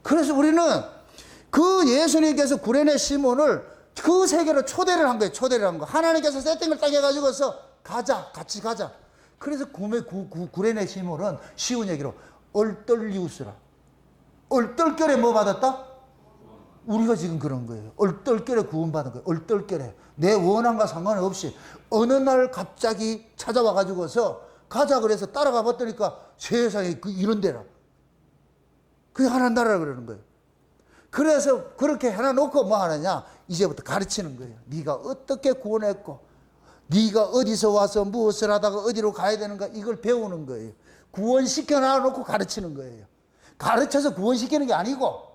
그래서 우리는 그 예수님께서 구레네 시몬을 그 세계로 초대를 한 거예요. 초대를 한 거. 하나님께서 세팅을 딱 해가지고서 가자. 같이 가자. 그래서 구레네 시몬은 쉬운 얘기로 얼떨리우스라. 얼떨결에 뭐 받았다? 우리가 지금 그런 거예요. 얼떨결에 구원받은 거예요. 얼떨결에. 내 원함과 상관없이 어느 날 갑자기 찾아와 가지고서 가자 그래서 따라가 봤더니까 세상에 이런 데라. 그게 하나님 나라라 그러는 거예요. 그래서 그렇게 해놔놓고 뭐 하느냐? 이제부터 가르치는 거예요. 네가 어떻게 구원했고 네가 어디서 와서 무엇을 하다가 어디로 가야 되는가 이걸 배우는 거예요. 구원시켜 놔놓고 가르치는 거예요. 가르쳐서 구원시키는 게 아니고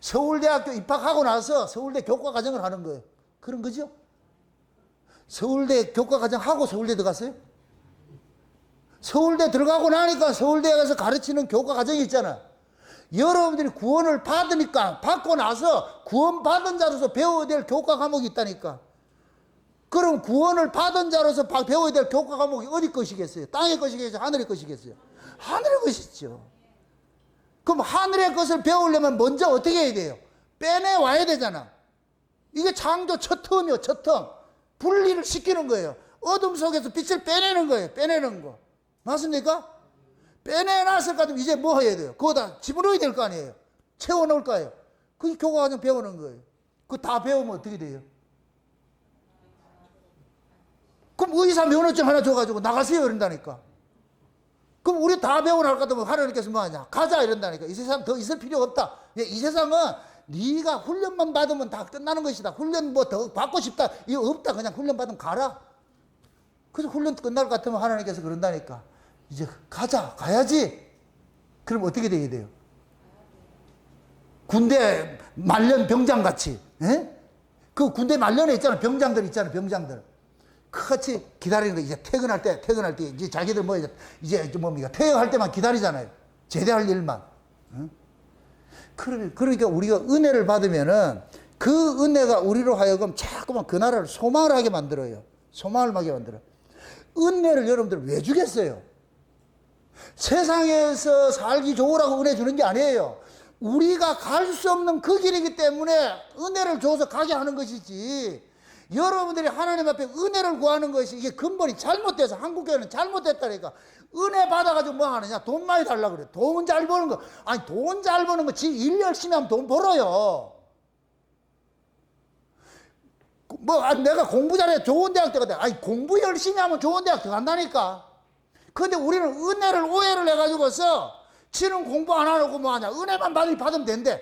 서울대학교 입학하고 나서 서울대 교과과정을 하는 거예요. 그런 거죠? 서울대 교과과정 하고 서울대 들어갔어요? 서울대 들어가고 나니까 서울대에 가서 가르치는 교과과정이 있잖아. 여러분들이 구원을 받고 나서 구원받은 자로서 배워야 될 교과 과목이 있다니까. 그럼 구원을 받은 자로서 배워야 될 교과 과목이 어디 것이겠어요? 땅의 것이겠어요? 하늘의 것이겠어요? 하늘의 것이죠. 그럼 하늘의 것을 배우려면 먼저 어떻게 해야 돼요? 빼내와야 되잖아. 이게 창조 첫 텀이요, 첫 텀. 분리를 시키는 거예요. 어둠 속에서 빛을 빼내는 거예요. 빼내는 거. 맞습니까? 빼내놨을 것 같으면 이제 뭐 해야 돼요? 그거 다 집어넣어야 될 거 아니에요? 채워넣을 거예요. 그게 교과과정 배우는 거예요. 그거 다 배우면 어떻게 돼요? 그럼 의사 면허증 하나 줘가지고 나가세요 이런다니까. 그럼 우리 다 배우나 할 것 같으면 하나님께서 뭐 하냐? 가자 이런다니까. 이 세상 더 있을 필요 없다. 이 세상은 네가 훈련만 받으면 다 끝나는 것이다. 훈련 뭐 더 받고 싶다. 이거 없다. 그냥 훈련 받으면 가라. 그래서 훈련 끝날 것 같으면 하나님께서 그런다니까. 이제 가자. 가야지. 그럼 어떻게 돼야 돼요? 군대 말년 병장 같이. 에? 그 군대 말년에 있잖아. 병장들 있잖아. 병장들. 같이 기다리는 거. 이제 퇴근할 때 이제 자기들 뭐 이제 뭡니까? 퇴역할 때만 기다리잖아요. 제대할 일만. 응? 그러니까 우리가 은혜를 받으면은 그 은혜가 우리로 하여금 자꾸만 그 나라를 소망을 하게 만들어요. 소망을 하게 만들어요. 은혜를 여러분들 왜 주겠어요? 세상에서 살기 좋으라고 은혜 주는 게 아니에요. 우리가 갈 수 없는 그 길이기 때문에 은혜를 줘서 가게 하는 것이지. 여러분들이 하나님 앞에 은혜를 구하는 것이 이게 근본이 잘못돼서 한국교회는 잘못됐다니까. 은혜 받아가지고 뭐 하느냐? 돈 많이 달라고 그래. 돈 잘 버는 거. 아니, 돈 잘 버는 거, 일 열심히 하면 돈 벌어요. 내가 공부 잘해. 좋은 대학 들어가야 돼. 아니, 공부 열심히 하면 좋은 대학 들어간다니까. 근데 우리는 은혜를 오해를 해가지고서 지는 공부 안 하고 뭐 하냐. 은혜만 받으면 된대.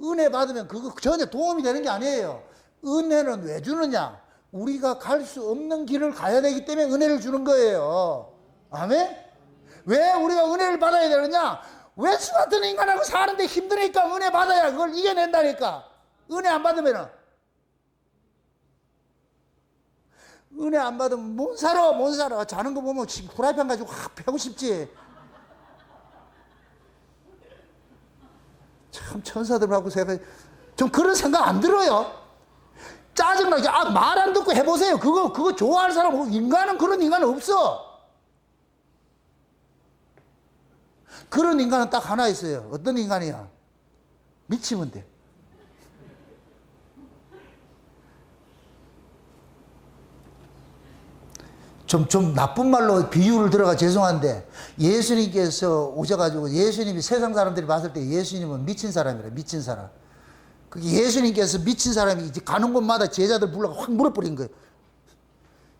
은혜 받으면 그거 전혀 도움이 되는 게 아니에요. 은혜는 왜 주느냐? 우리가 갈 수 없는 길을 가야 되기 때문에 은혜를 주는 거예요. 아멘? 왜 우리가 은혜를 받아야 되느냐? 왼수 같은 인간하고 사는데 힘드니까 은혜 받아야 그걸 이겨낸다니까. 은혜 안 받으면은. 은혜 안 받으면 못 살아, 못 살아. 자는 거 보면 후라이팬 가지고 확 패고 싶지. 참 천사들하고 좀 그런 생각 안 들어요. 짜증나게 말 안 듣고 해보세요. 그거 좋아할 사람 인간은 그런 인간은 없어. 그런 인간은 딱 하나 있어요. 어떤 인간이야? 미치면 돼. 좀 나쁜 말로 비유를 들어가 죄송한데 예수님께서 오셔가지고 예수님이 세상 사람들이 봤을 때 예수님은 미친 사람이래. 미친 사람. 그게 예수님께서 미친 사람이 이제 가는 곳마다 제자들 불러가 확 물어버린 거예요.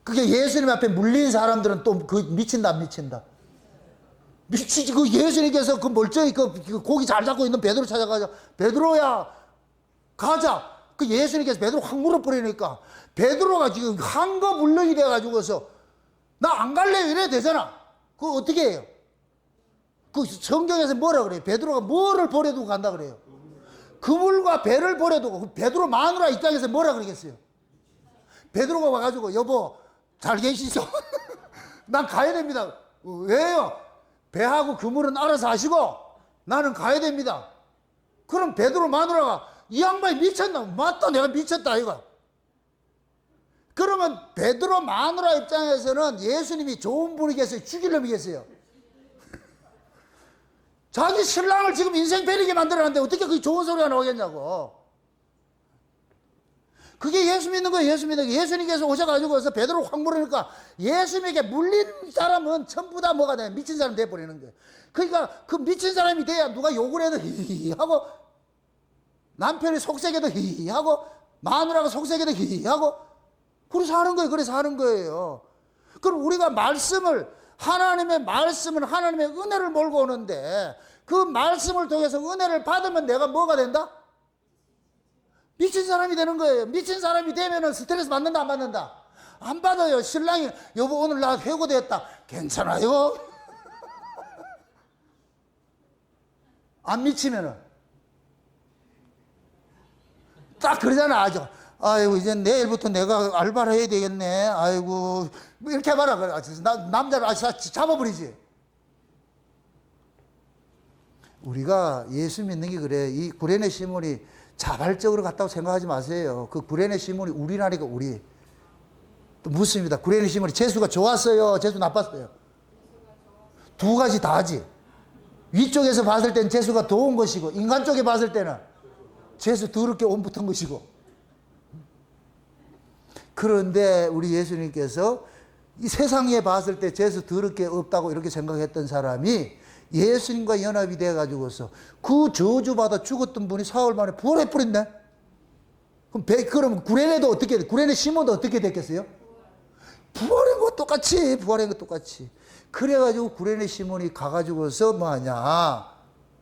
그게 예수님 앞에 물린 사람들은 또 그 미친다 안 미친다? 미치지. 그 예수님께서 그 멀쩡히 그 고기 잘 잡고 있는 베드로 찾아가서 베드로야 가자. 그 예수님께서 베드로 확 물어버리니까 베드로가 지금 한거 물렁이 돼가지고서 나 안 갈래 이래야 되잖아. 그거 어떻게 해요? 그 성경에서 뭐라 그래요? 베드로가 뭐를 버려두고 간다 그래요? 그물과 배를 버려두고. 베드로 마누라 입장에서 뭐라 그러겠어요? 베드로가 와가지고 여보 잘 계시죠? 난 가야 됩니다. 왜요? 배하고 그물은 알아서 하시고 나는 가야 됩니다. 그럼 베드로 마누라가 이 양반이 미쳤나? 맞다, 내가 미쳤다 이거. 그러면 베드로 마누라 입장에서는 예수님이 좋은 분이겠어요? 죽일 놈이겠어요? 자기 신랑을 지금 인생 베리게 만들어놨는데 어떻게 그게 좋은 소리가 나오겠냐고. 그게 예수 믿는 거예요. 예수 믿는 거예요. 예수님께서 오셔가지고서 베드로 확 물으니까 예수님에게 물린 사람은 전부 다 뭐가 돼? 미친 사람 돼버리는 거예요. 그러니까 그 미친 사람이 돼야 누가 욕을 해도 히히 하고, 남편이 속색해도 히히 하고, 마누라가 속색해도 히히 하고, 그래서 하는 거예요. 그래서 하는 거예요. 그럼 우리가 하나님의 말씀은 하나님의 은혜를 몰고 오는데 그 말씀을 통해서 은혜를 받으면 내가 뭐가 된다? 미친 사람이 되는 거예요. 미친 사람이 되면은 스트레스 받는다, 안 받는다? 안 받아요. 신랑이 여보 오늘 나 회고됐다. 괜찮아요? 안 미치면은 딱 그러잖아. 아주 아이고 이제 내일부터 내가 알바를 해야 되겠네. 아이고 이렇게 말아. 남자를 잡아버리지. 우리가 예수 믿는 게 그래. 이 구레네 시몬이 자발적으로 갔다고 생각하지 마세요. 그 구레네 시몬이 우리나라가 우리. 또 묻습니다. 구레네 시몬이 재수가 좋았어요? 재수 나빴어요? 두 가지 다 하지. 위쪽에서 봤을 때는 재수가 좋은 것이고 인간 쪽에 봤을 때는 재수 더럽게 온 붙은 것이고. 그런데 우리 예수님께서 이 세상에 봤을 때 재수 더럽게 없다고 이렇게 생각했던 사람이 예수님과 연합이 돼가지고서 그 저주받아 죽었던 분이 사흘 만에 부활해버렸네. 그럼 구레네도 어떻게 돼? 구레네 시몬도 어떻게 됐겠어요? 부활한 거 똑같이, 부활한 거 똑같이. 그래가지고 구레네 시몬이 가가지고서 뭐하냐,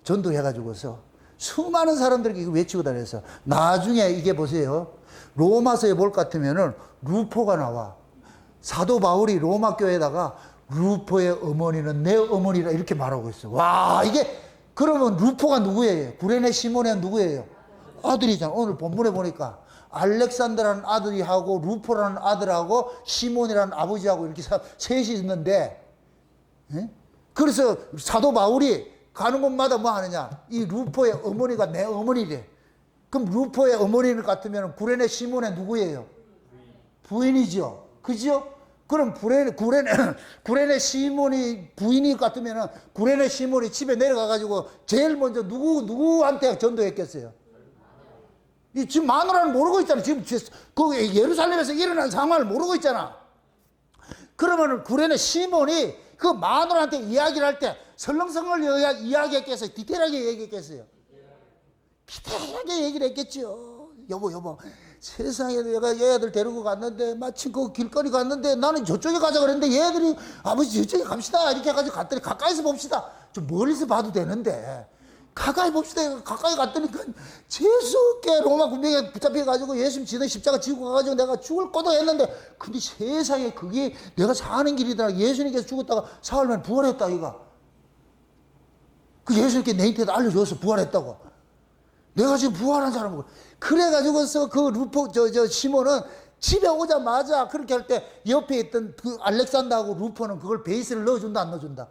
전도해가지고서 수많은 사람들에게 이거 외치고 다녔어. 나중에 이게 보세요. 로마서에 볼 것 같으면은 루포가 나와. 사도 바울이 로마 교회에다가 루포의 어머니는 내 어머니라 이렇게 말하고 있어. 와, 이게 그러면 루포가 누구예요? 구레네 시몬의 누구예요? 아들이잖아. 오늘 본문에 보니까 알렉산더라는 아들이 하고 루포라는 아들하고 시몬이라는 아버지하고 이렇게 셋이 있는데, 예? 그래서 사도 바울이 가는 곳마다 뭐 하느냐? 이 루포의 어머니가 내 어머니래. 그럼 루포의 어머니를 같으면 구레네 시몬의 누구예요? 부인이죠. 그죠? 그럼 구레네 시몬이 부인이 같으면 구레네 시몬이 집에 내려가가지고 제일 먼저 누구한테 전도했겠어요? 지금 마누라는 모르고 있잖아. 지금 그 예루살렘에서 일어난 상황을 모르고 있잖아. 그러면 구레네 시몬이 그 마누라한테 이야기를 할 때 설렁설렁 이야기했겠어요? 디테일하게 얘기했겠어요? 디테일하게 얘기를 했겠죠. 여보 세상에 내가 얘들 데리고 갔는데 마침 그 길거리 갔는데 나는 저쪽에 가자 그랬는데 얘들이 아버지 저쪽에 갑시다 이렇게 해가지고 갔더니 가까이서 봅시다. 좀 멀리서 봐도 되는데 가까이 봅시다. 가까이 갔더니까 재수없게 로마 군병에 붙잡혀가지고 예수님 지는 십자가 지고 가가지고 내가 죽을 거도 했는데, 근데 세상에 그게 내가 사는 길이더라. 예수님께서 죽었다가 사흘 만에 부활했다 이거. 그 예수님께 내 인터넷 알려줘서 부활했다고. 내가 지금 부활한 사람이고. 그래가지고서 그 루포 시몬은 집에 오자마자 그렇게 할 때 옆에 있던 그 알렉산더하고 루포는 그걸 베이스를 넣어준다 안 넣어준다?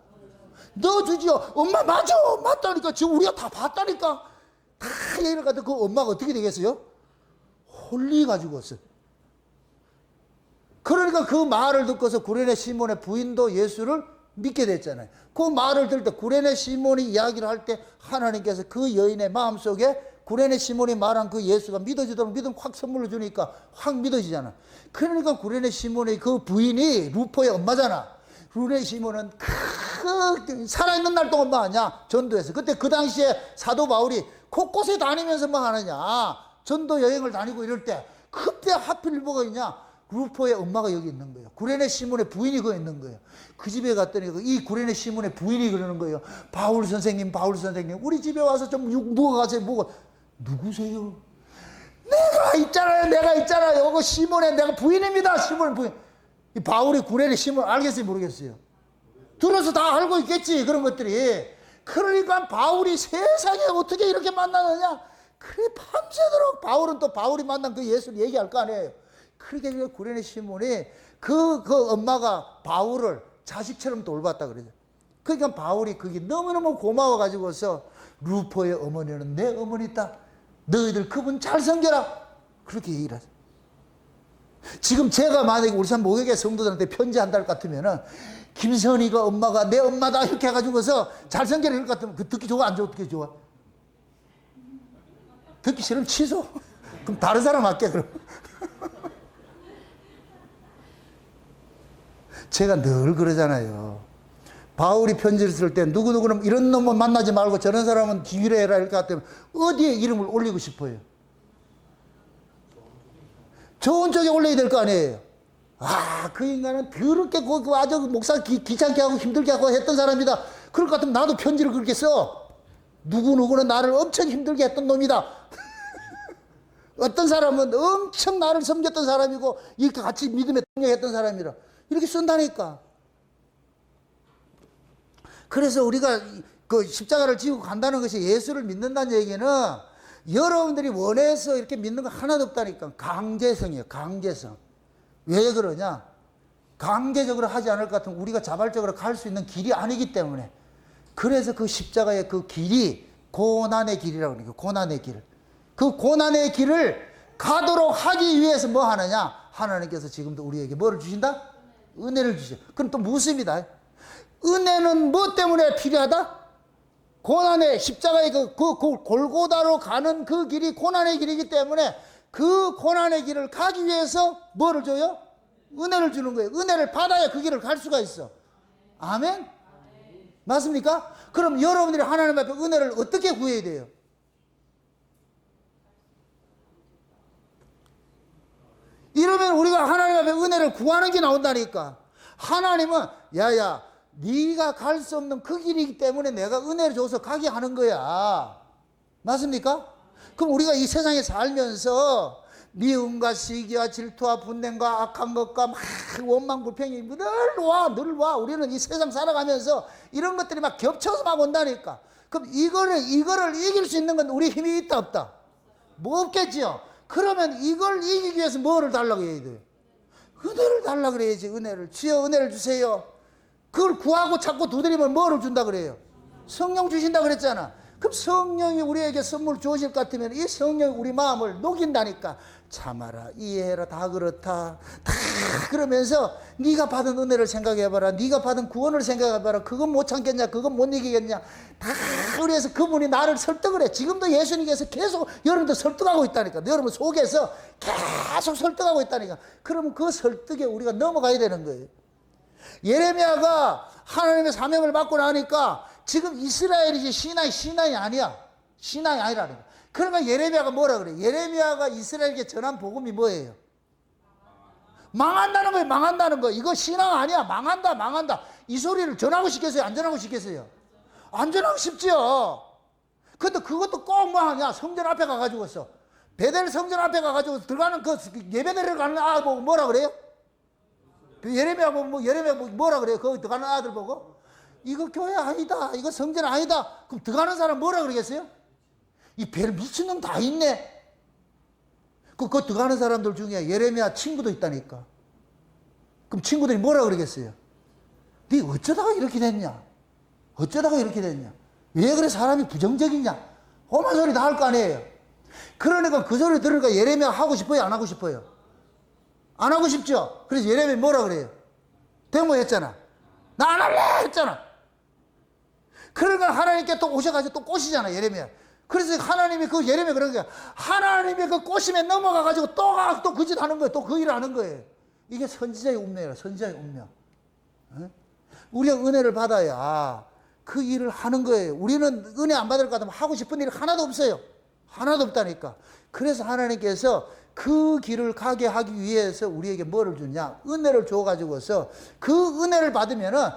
넣어주지요. 엄마 맞다니까. 지금 우리가 다 봤다니까. 다 얘기를 갖다 그 엄마가 어떻게 되겠어요? 홀리가지고서. 그러니까 그 말을 듣고서 구레네 시몬의 부인도 예수를 믿게 됐잖아요. 그 말을 들을 때 구레네 시몬이 이야기를 할 때 하나님께서 그 여인의 마음속에 구레네 시몬이 말한 그 예수가 믿어지도록 믿음 확 선물로 주니까 확 믿어지잖아. 그러니까 구레네 시몬의 그 부인이 루포의 엄마잖아. 구레네 시몬은 살아있는 날 동안 뭐 하냐? 전도했어. 그때 그 당시에 사도 바울이 곳곳에 다니면서 뭐 하느냐? 전도 여행을 다니고 이럴 때 그때 하필 뭐가 있냐? 루포의 엄마가 여기 있는 거예요. 구레네 시몬의 부인이 거기 있는 거예요. 그 집에 갔더니 이 구레네 시몬의 부인이 그러는 거예요. 바울 선생님, 우리 집에 와서 좀 묵어가세요. 누구세요? 내가 있잖아요. 이거 시몬의 내가 부인입니다. 시몬의 부인. 이 바울이 구레네 시몬 알겠어요? 모르겠어요? 들어서 다 알고 있겠지. 그런 것들이. 그러니까 바울이 세상에 어떻게 이렇게 만나느냐? 그래 밤새도록 바울은 또 바울이 만난 그 예수를 얘기할 거 아니에요. 그렇게 구레네 시몬이 그 엄마가 바울을 자식처럼 돌봤다 그러죠. 그러니까 바울이 그게 너무너무 고마워가지고서 루포의 어머니는 내 어머니다. 너희들 그분 잘 섬겨라. 그렇게 얘기를 하죠. 지금 제가 만약에 울산 목욕의 성도들한테 편지한다 할 것 같으면은 김선희가 엄마가 내 엄마다 이렇게 해가지고서 잘 섬겨라 이럴 것 같으면 그 듣기 좋아 안 좋아? 듣기 좋아? 듣기 싫으면 취소. 그럼 다른 사람 할게 그럼. 제가 늘 그러잖아요. 바울이 편지를 쓸 때 누구누구는 이런 놈은 만나지 말고 저런 사람은 기유래 해라 이럴 것 같으면 어디에 이름을 올리고 싶어요? 좋은 쪽에 올려야 될 거 아니에요. 아, 그 인간은 더럽게 아주 목사 귀찮게 하고 힘들게 하고 했던 사람이다. 그럴 것 같으면 나도 편지를 그렇게 써. 누구누구는 나를 엄청 힘들게 했던 놈이다. 어떤 사람은 엄청 나를 섬겼던 사람이고 이렇게 같이 믿음에 동력했던 사람이라. 이렇게 쓴다니까. 그래서 우리가 그 십자가를 지고 간다는 것이 예수를 믿는다는 얘기는 여러분들이 원해서 이렇게 믿는 거 하나도 없다니까. 강제성이에요. 강제성. 왜 그러냐? 강제적으로 하지 않을 것 같으면 우리가 자발적으로 갈 수 있는 길이 아니기 때문에. 그래서 그 십자가의 그 길이 고난의 길이라고 그러니까 고난의 길. 그 고난의 길을 가도록 하기 위해서 뭐 하느냐? 하나님께서 지금도 우리에게 뭐를 주신다? 은혜를 주셔. 그럼 또 묻습니다. 은혜는 뭐 때문에 필요하다? 고난의 십자가의 그 골고다로 가는 그 길이 고난의 길이기 때문에 그 고난의 길을 가기 위해서 뭐를 줘요? 은혜를 주는 거예요. 은혜를 받아야 그 길을 갈 수가 있어. 아멘? 맞습니까? 그럼 여러분들이 하나님 앞에 은혜를 어떻게 구해야 돼요? 이러면 우리가 하나님 앞에 은혜를 구하는 게 나온다니까. 하나님은 야야 네가 갈 수 없는 그 길이기 때문에 내가 은혜를 줘서 가게 하는 거야. 맞습니까? 그럼 우리가 이 세상에 살면서 미움과 시기와 질투와 분냄과 악한 것과 막 원망 불평이 늘 와. 우리는 이 세상 살아가면서 이런 것들이 막 겹쳐서 막 온다니까. 그럼 이거를 이길 수 있는 건 우리 힘이 있다 없다? 뭐 없겠지요. 그러면 이걸 이기기 위해서 뭐를 달라고 해야 돼요? 은혜를 달라고 그래야지. 은혜를. 주여 은혜를 주세요. 그걸 구하고 찾고 두드리면 뭐를 준다 그래요? 성령 주신다 그랬잖아. 그럼 성령이 우리에게 선물 주실 것 같으면 이 성령이 우리 마음을 녹인다니까. 참아라, 이해해라, 다 그렇다. 다 그러면서 네가 받은 은혜를 생각해봐라. 네가 받은 구원을 생각해봐라. 그건 못 참겠냐? 그건 못 이기겠냐? 다 그래서 그분이 나를 설득을 해. 지금도 예수님께서 계속 여러분들 설득하고 있다니까. 여러분 속에서 계속 설득하고 있다니까. 그러면 그 설득에 우리가 넘어가야 되는 거예요. 예레미야가 하나님의 사명을 받고 나니까 지금 이스라엘이지 시나이 아니야. 시나이 아니라는 거. 그러니까 예레미야가 뭐라 그래? 예레미야가 이스라엘에게 전한 복음이 뭐예요? 망한다는 거예요. 망한다는 거. 이거 신앙 아니야. 망한다. 이 소리를 전하고 싶겠어요? 안 전하고 싶겠어요? 안 전하고 싶죠. 근데 그것도 꼭 뭐 하냐? 성전 앞에 가가지고서 베델 성전 앞에 가가지고 들어가는 그 예배드리러 가는 아들 보고 뭐라 그래요? 예레미야 보고 예레미야 보고 뭐라 그래요? 거기 들어가는 아들 보고 이거 교회 아니다. 이거 성전 아니다. 그럼 들어가는 사람 뭐라 그러겠어요? 이 별 미친놈 다 있네. 그 들어가는 사람들 중에 예레미야 친구도 있다니까. 그럼 친구들이 뭐라 그러겠어요? 네 어쩌다가 이렇게 됐냐? 어쩌다가 이렇게 됐냐? 왜 그래 사람이 부정적이냐? 험한 소리 다 할 거 아니에요. 그러니까 그 소리 들으니까 예레미야 하고 싶어요? 안 하고 싶어요? 안 하고 싶죠? 그래서 예레미야 뭐라 그래요? 데모했잖아. 나 안 할래! 했잖아. 그러니까 하나님께 또 오셔가지고 또 꼬시잖아, 예레미야. 그래서 하나님이 그 예레미야 그런 거야. 하나님의 그 꼬심에 넘어가가지고 또 그 짓 하는 거예요. 또 그 일을 하는 거예요. 이게 선지자의 운명이라, 선지자의 운명. 우리가 은혜를 받아야 그 일을 하는 거예요. 우리는 은혜 안 받을 것 같으면 하고 싶은 일 하나도 없어요. 하나도 없다니까. 그래서 하나님께서 그 길을 가게 하기 위해서 우리에게 뭐를 주냐? 은혜를 줘가지고서 그 은혜를 받으면은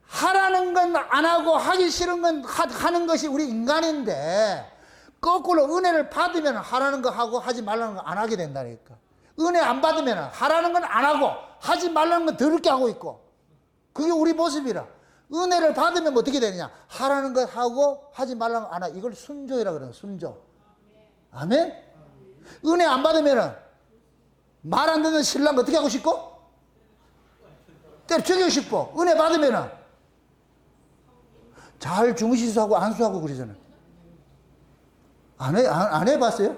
하라는 건 안 하고 하기 싫은 건 하는 것이 우리 인간인데 거꾸로 은혜를 받으면 하라는 거 하고 하지 말라는 거 안 하게 된다니까. 은혜 안 받으면 하라는 건 안 하고 하지 말라는 건 더럽게 하고 있고. 그게 우리 모습이라. 은혜를 받으면 어떻게 되느냐? 하라는 거 하고 하지 말라는 거 안 하고. 이걸 순조이라 그래요. 순조. 아멘? 은혜 안 받으면 말 안 듣는 신랑 어떻게 하고 싶고? 때려 죽이고 싶어. 은혜 받으면은 잘 중시수하고 안수하고 그러잖아요. 안 해봤어요?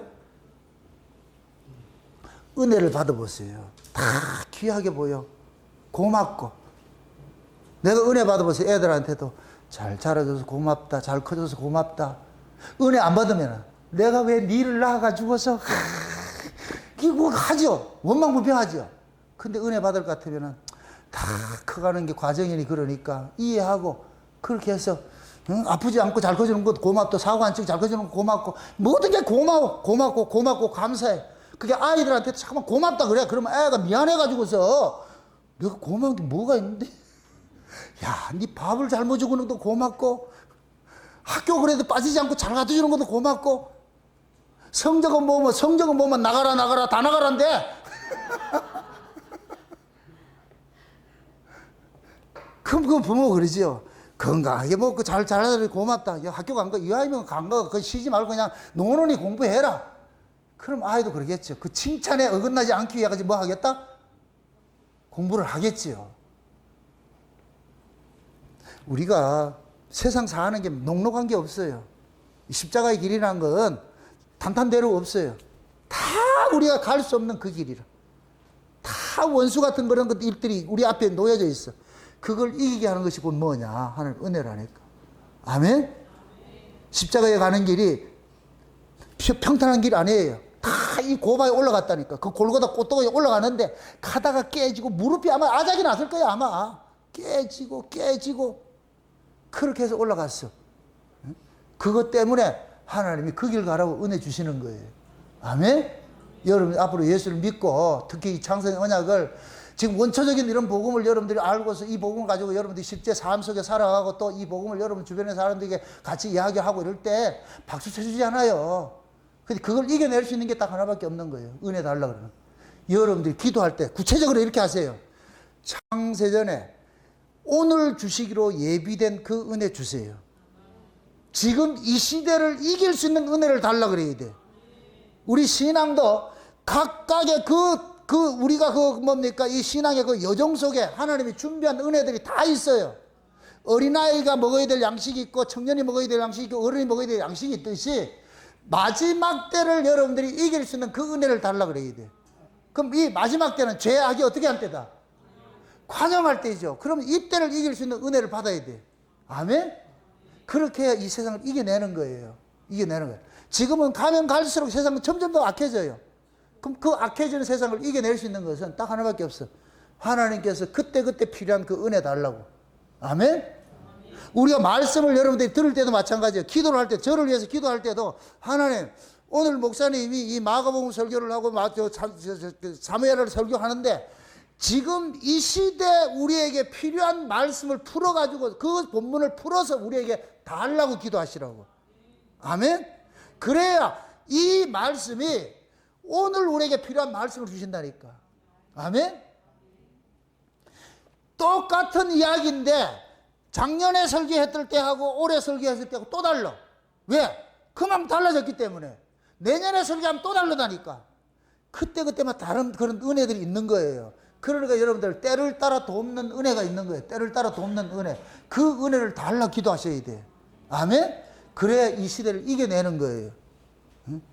은혜를 받아보세요. 다 귀하게 보여. 고맙고. 내가 은혜 받아보세요. 애들한테도 잘 자라줘서 고맙다. 잘 커줘서 고맙다. 은혜 안 받으면 내가 왜 니를 낳아가지고서 이거 하죠. 원망불평하죠. 근데 은혜 받을 것 같으면 다 커가는 게 과정이니 그러니까 이해하고 그렇게 해서 아프지 않고 잘 커주는 것도 고맙고 사고 안 치고 잘 커주는 것도 고맙고 모든 게 고맙고 감사해. 그게 아이들한테 잠깐만 고맙다 그래. 그러면 애가 미안해가지고서 내가 고마운 게 뭐가 있는데? 야, 네 밥을 잘 먹여주는 것도 고맙고 학교 그래도 빠지지 않고 잘 가르쳐주는 것도 고맙고 성적은 뭐면 나가라 다 나가란데 그럼 그 부모가 그러지요. 건강하게 먹고 잘 자라서 고맙다. 야, 학교 간 거, 이 아이면 간 거, 그 쉬지 말고 그냥 노노히 공부해라. 그럼 아이도 그러겠죠. 그 칭찬에 어긋나지 않기 위해 뭐 하겠다? 공부를 하겠지요. 우리가 세상 사는 게 녹록한 게 없어요. 십자가의 길이라는 건 탄탄대로 없어요. 다 우리가 갈 수 없는 그 길이라. 다 원수 같은 그런 것들이 우리 앞에 놓여져 있어. 그걸 이기게 하는 것이 곧 뭐냐? 하는 은혜라니까. 아멘? 십자가에 가는 길이 평탄한 길 아니에요. 다 이 고바에 올라갔다니까. 그 골고다 꽃도가에 올라가는데 가다가 깨지고 무릎이 아마 아작이 났을 거야 아마. 깨지고 그렇게 해서 올라갔어. 그것 때문에 하나님이 그 길 가라고 은혜 주시는 거예요. 아멘? 여러분 앞으로 예수를 믿고 특히 이 창세의 언약을 지금 원초적인 이런 복음을 여러분들이 알고서 이 복음을 가지고 여러분들이 실제 삶 속에 살아가고 또 이 복음을 여러분 주변의 사람들에게 같이 이야기하고 이럴 때 박수 쳐주지 않아요. 근데 그걸 이겨낼 수 있는 게 딱 하나밖에 없는 거예요. 은혜 달라 그러는. 여러분들이 기도할 때 구체적으로 이렇게 하세요. 창세전에 오늘 주시기로 예비된 그 은혜 주세요. 지금 이 시대를 이길 수 있는 은혜를 달라 그래야 돼. 우리 신앙도 각각의 우리가 뭡니까? 이 신앙의 그 여정 속에 하나님이 준비한 은혜들이 다 있어요. 어린아이가 먹어야 될 양식이 있고, 청년이 먹어야 될 양식이 있고, 어른이 먹어야 될 양식이 있듯이, 마지막 때를 여러분들이 이길 수 있는 그 은혜를 달라 그래야 돼. 그럼 이 마지막 때는 죄악이 어떻게 한 때다? 관영할 때죠. 그럼 이 때를 이길 수 있는 은혜를 받아야 돼. 아멘? 그렇게 해야 이 세상을 이겨내는 거예요. 이겨내는 거예요. 지금은 가면 갈수록 세상은 점점 더 악해져요. 그럼 그 악해지는 세상을 이겨낼 수 있는 것은 딱 하나밖에 없어. 하나님께서 그때그때 필요한 그 은혜 달라고. 아멘? 우리가 말씀을 여러분들이 들을 때도 마찬가지예요. 기도를 할 때, 저를 위해서 기도할 때도 하나님, 오늘 목사님이 이 마가복음 설교를 하고 사무엘을 설교하는데 지금 이 시대 우리에게 필요한 말씀을 풀어가지고 그 본문을 풀어서 우리에게 달라고 기도하시라고. 아멘? 그래야 이 말씀이 오늘 우리에게 필요한 말씀을 주신다니까. 아멘? 똑같은 이야기인데 작년에 설교했을 때하고 올해 설교했을 때하고 또 달라. 왜? 그만큼 달라졌기 때문에. 내년에 설교하면 또 다르다니까. 그때마다 다른 그런 은혜들이 있는 거예요. 그러니까 여러분들 때를 따라 돕는 은혜가 있는 거예요. 때를 따라 돕는 은혜. 그 은혜를 달라 기도하셔야 돼. 아멘? 그래야 이 시대를 이겨내는 거예요.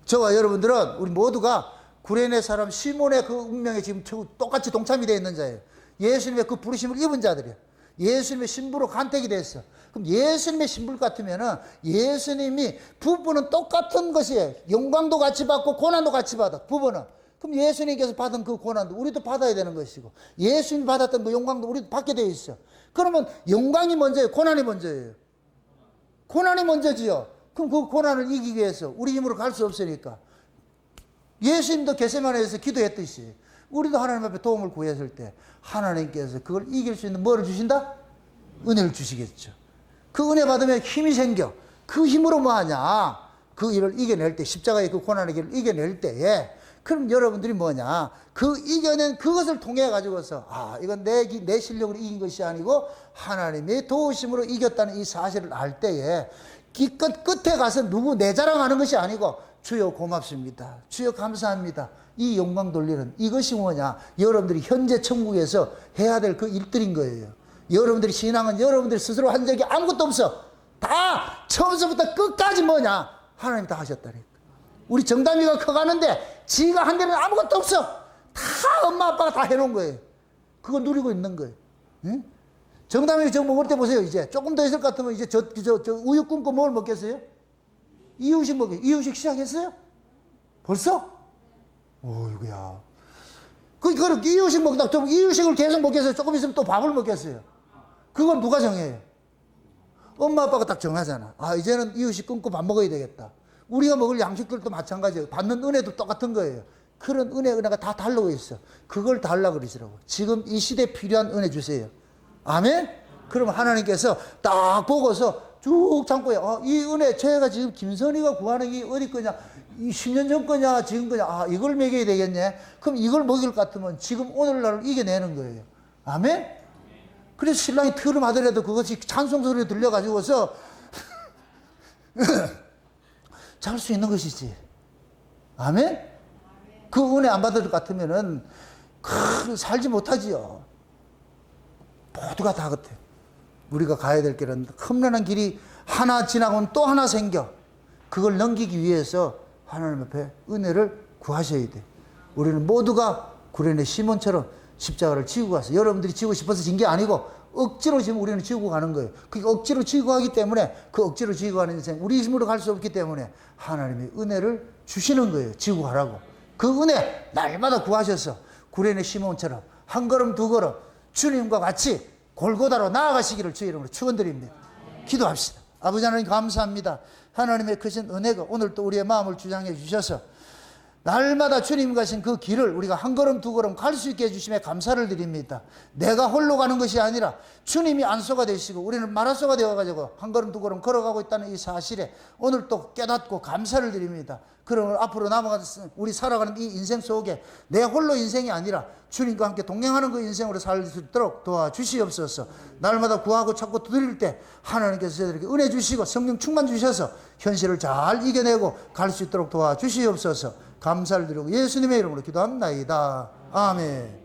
저와 여러분들은 우리 모두가 구레네 사람 시몬의 그 운명에 지금 똑같이 동참이 되어 있는 자예요. 예수님의 그 부르심을 입은 자들이에요. 예수님의 신부로 간택이 됐어. 그럼 예수님의 신부 같으면은 예수님이 부부는 똑같은 것이에요. 영광도 같이 받고 고난도 같이 받아. 부부는. 그럼 예수님께서 받은 그 고난도 우리도 받아야 되는 것이고 예수님이 받았던 그 영광도 우리도 받게 되어 있어. 그러면 영광이 먼저예요? 고난이 먼저예요? 고난이 먼저지요. 그럼 그 고난을 이기기 위해서 우리 힘으로 갈 수 없으니까 예수님도 겟세마네에서 기도했듯이 우리도 하나님 앞에 도움을 구했을 때 하나님께서 그걸 이길 수 있는 뭐를 주신다? 은혜를 주시겠죠. 그 은혜 받으면 힘이 생겨. 그 힘으로 뭐 하냐? 그 일을 이겨낼 때, 십자가의 그 고난의 길을 이겨낼 때에 그럼 여러분들이 뭐냐? 그 이겨낸 그것을 통해 가지고서 이건 내 실력으로 이긴 것이 아니고 하나님의 도우심으로 이겼다는 이 사실을 알 때에 기껏 끝에 가서 누구 내 자랑하는 것이 아니고 주여 고맙습니다. 주여 감사합니다. 이 영광 돌리는 이것이 뭐냐? 여러분들이 현재 천국에서 해야 될 그 일들인 거예요. 여러분들이 신앙은 여러분들이 스스로 한 적이 아무것도 없어. 다 처음부터 끝까지 뭐냐? 하나님 다 하셨다니까. 우리 정담이가 커가는데 지가 한 데는 아무것도 없어. 다 엄마 아빠가 다 해놓은 거예요. 그거 누리고 있는 거예요. 응? 정담이 저 먹을 때 보세요. 이제 조금 더 있을 것 같으면 이제 저 우유 끊고 뭘 먹겠어요? 이유식 먹어요. 이유식 시작했어요? 벌써? 어이구야. 그걸 이유식 먹다 좀 이유식을 계속 먹겠어요? 조금 있으면 또 밥을 먹겠어요? 그건 누가 정해요? 엄마 아빠가 딱 정하잖아. 아, 이제는 이유식 끊고 밥 먹어야 되겠다. 우리가 먹을 양식들도 마찬가지예요. 받는 은혜도 똑같은 거예요. 그런 은혜가 다 달라고 있어. 그걸 달라고 그러시라고. 지금 이 시대에 필요한 은혜 주세요. 아멘? 그러면 하나님께서 딱 보고서 쭉 참고요. 이 은혜, 제가 지금 김선희가 구하는 게 어디 거냐? 이 10년 전 거냐? 지금 거냐? 아, 이걸 먹여야 되겠네? 그럼 이걸 먹일 것 같으면 지금 오늘날을 이겨내는 거예요. 아멘? 그래서 신랑이 트름 하더라도 그것이 찬송 소리 들려가지고서 잘 수 있는 것이지. 아멘? 그 은혜 안 받을 것 같으면은 살지 못하지요. 모두가 다 같아. 우리가 가야 될 길은 험난한 길이 하나 지나고는 또 하나 생겨. 그걸 넘기기 위해서 하나님 앞에 은혜를 구하셔야 돼. 우리는 모두가 구레네 시몬처럼 십자가를 지고 가서, 여러분들이 지고 싶어서 진 게 아니고 억지로 지금 우리는 지고 가는 거예요. 그게 억지로 지고 가기 때문에, 그 억지로 지고 가는 인생 우리 힘으로 갈 수 없기 때문에 하나님이 은혜를 주시는 거예요. 지고 가라고. 그 은혜 날마다 구하셔서 구레네 시몬처럼 한 걸음 두 걸음 주님과 같이 골고다로 나아가시기를 주의 이름으로 축원드립니다. 기도합시다. 아버지 하나님 감사합니다. 하나님의 크신 은혜가 오늘 또 우리의 마음을 주장해 주셔서 날마다 주님 가신 그 길을 우리가 한 걸음 두 걸음 갈 수 있게 해주심에 감사를 드립니다. 내가 홀로 가는 것이 아니라 주님이 안소가 되시고 우리는 마라소가 되어가지고 한 걸음 두 걸음 걸어가고 있다는 이 사실에 오늘 또 깨닫고 감사를 드립니다. 그러면 앞으로 남아가서 우리 살아가는 이 인생 속에 내 홀로 인생이 아니라 주님과 함께 동행하는 그 인생으로 살 수 있도록 도와주시옵소서. 날마다 구하고 찾고 두드릴 때 하나님께서 저희들에게 은혜 주시고 성령 충만 주셔서 현실을 잘 이겨내고 갈 수 있도록 도와주시옵소서. 감사를 드리고 예수님의 이름으로 기도합니다. 아멘.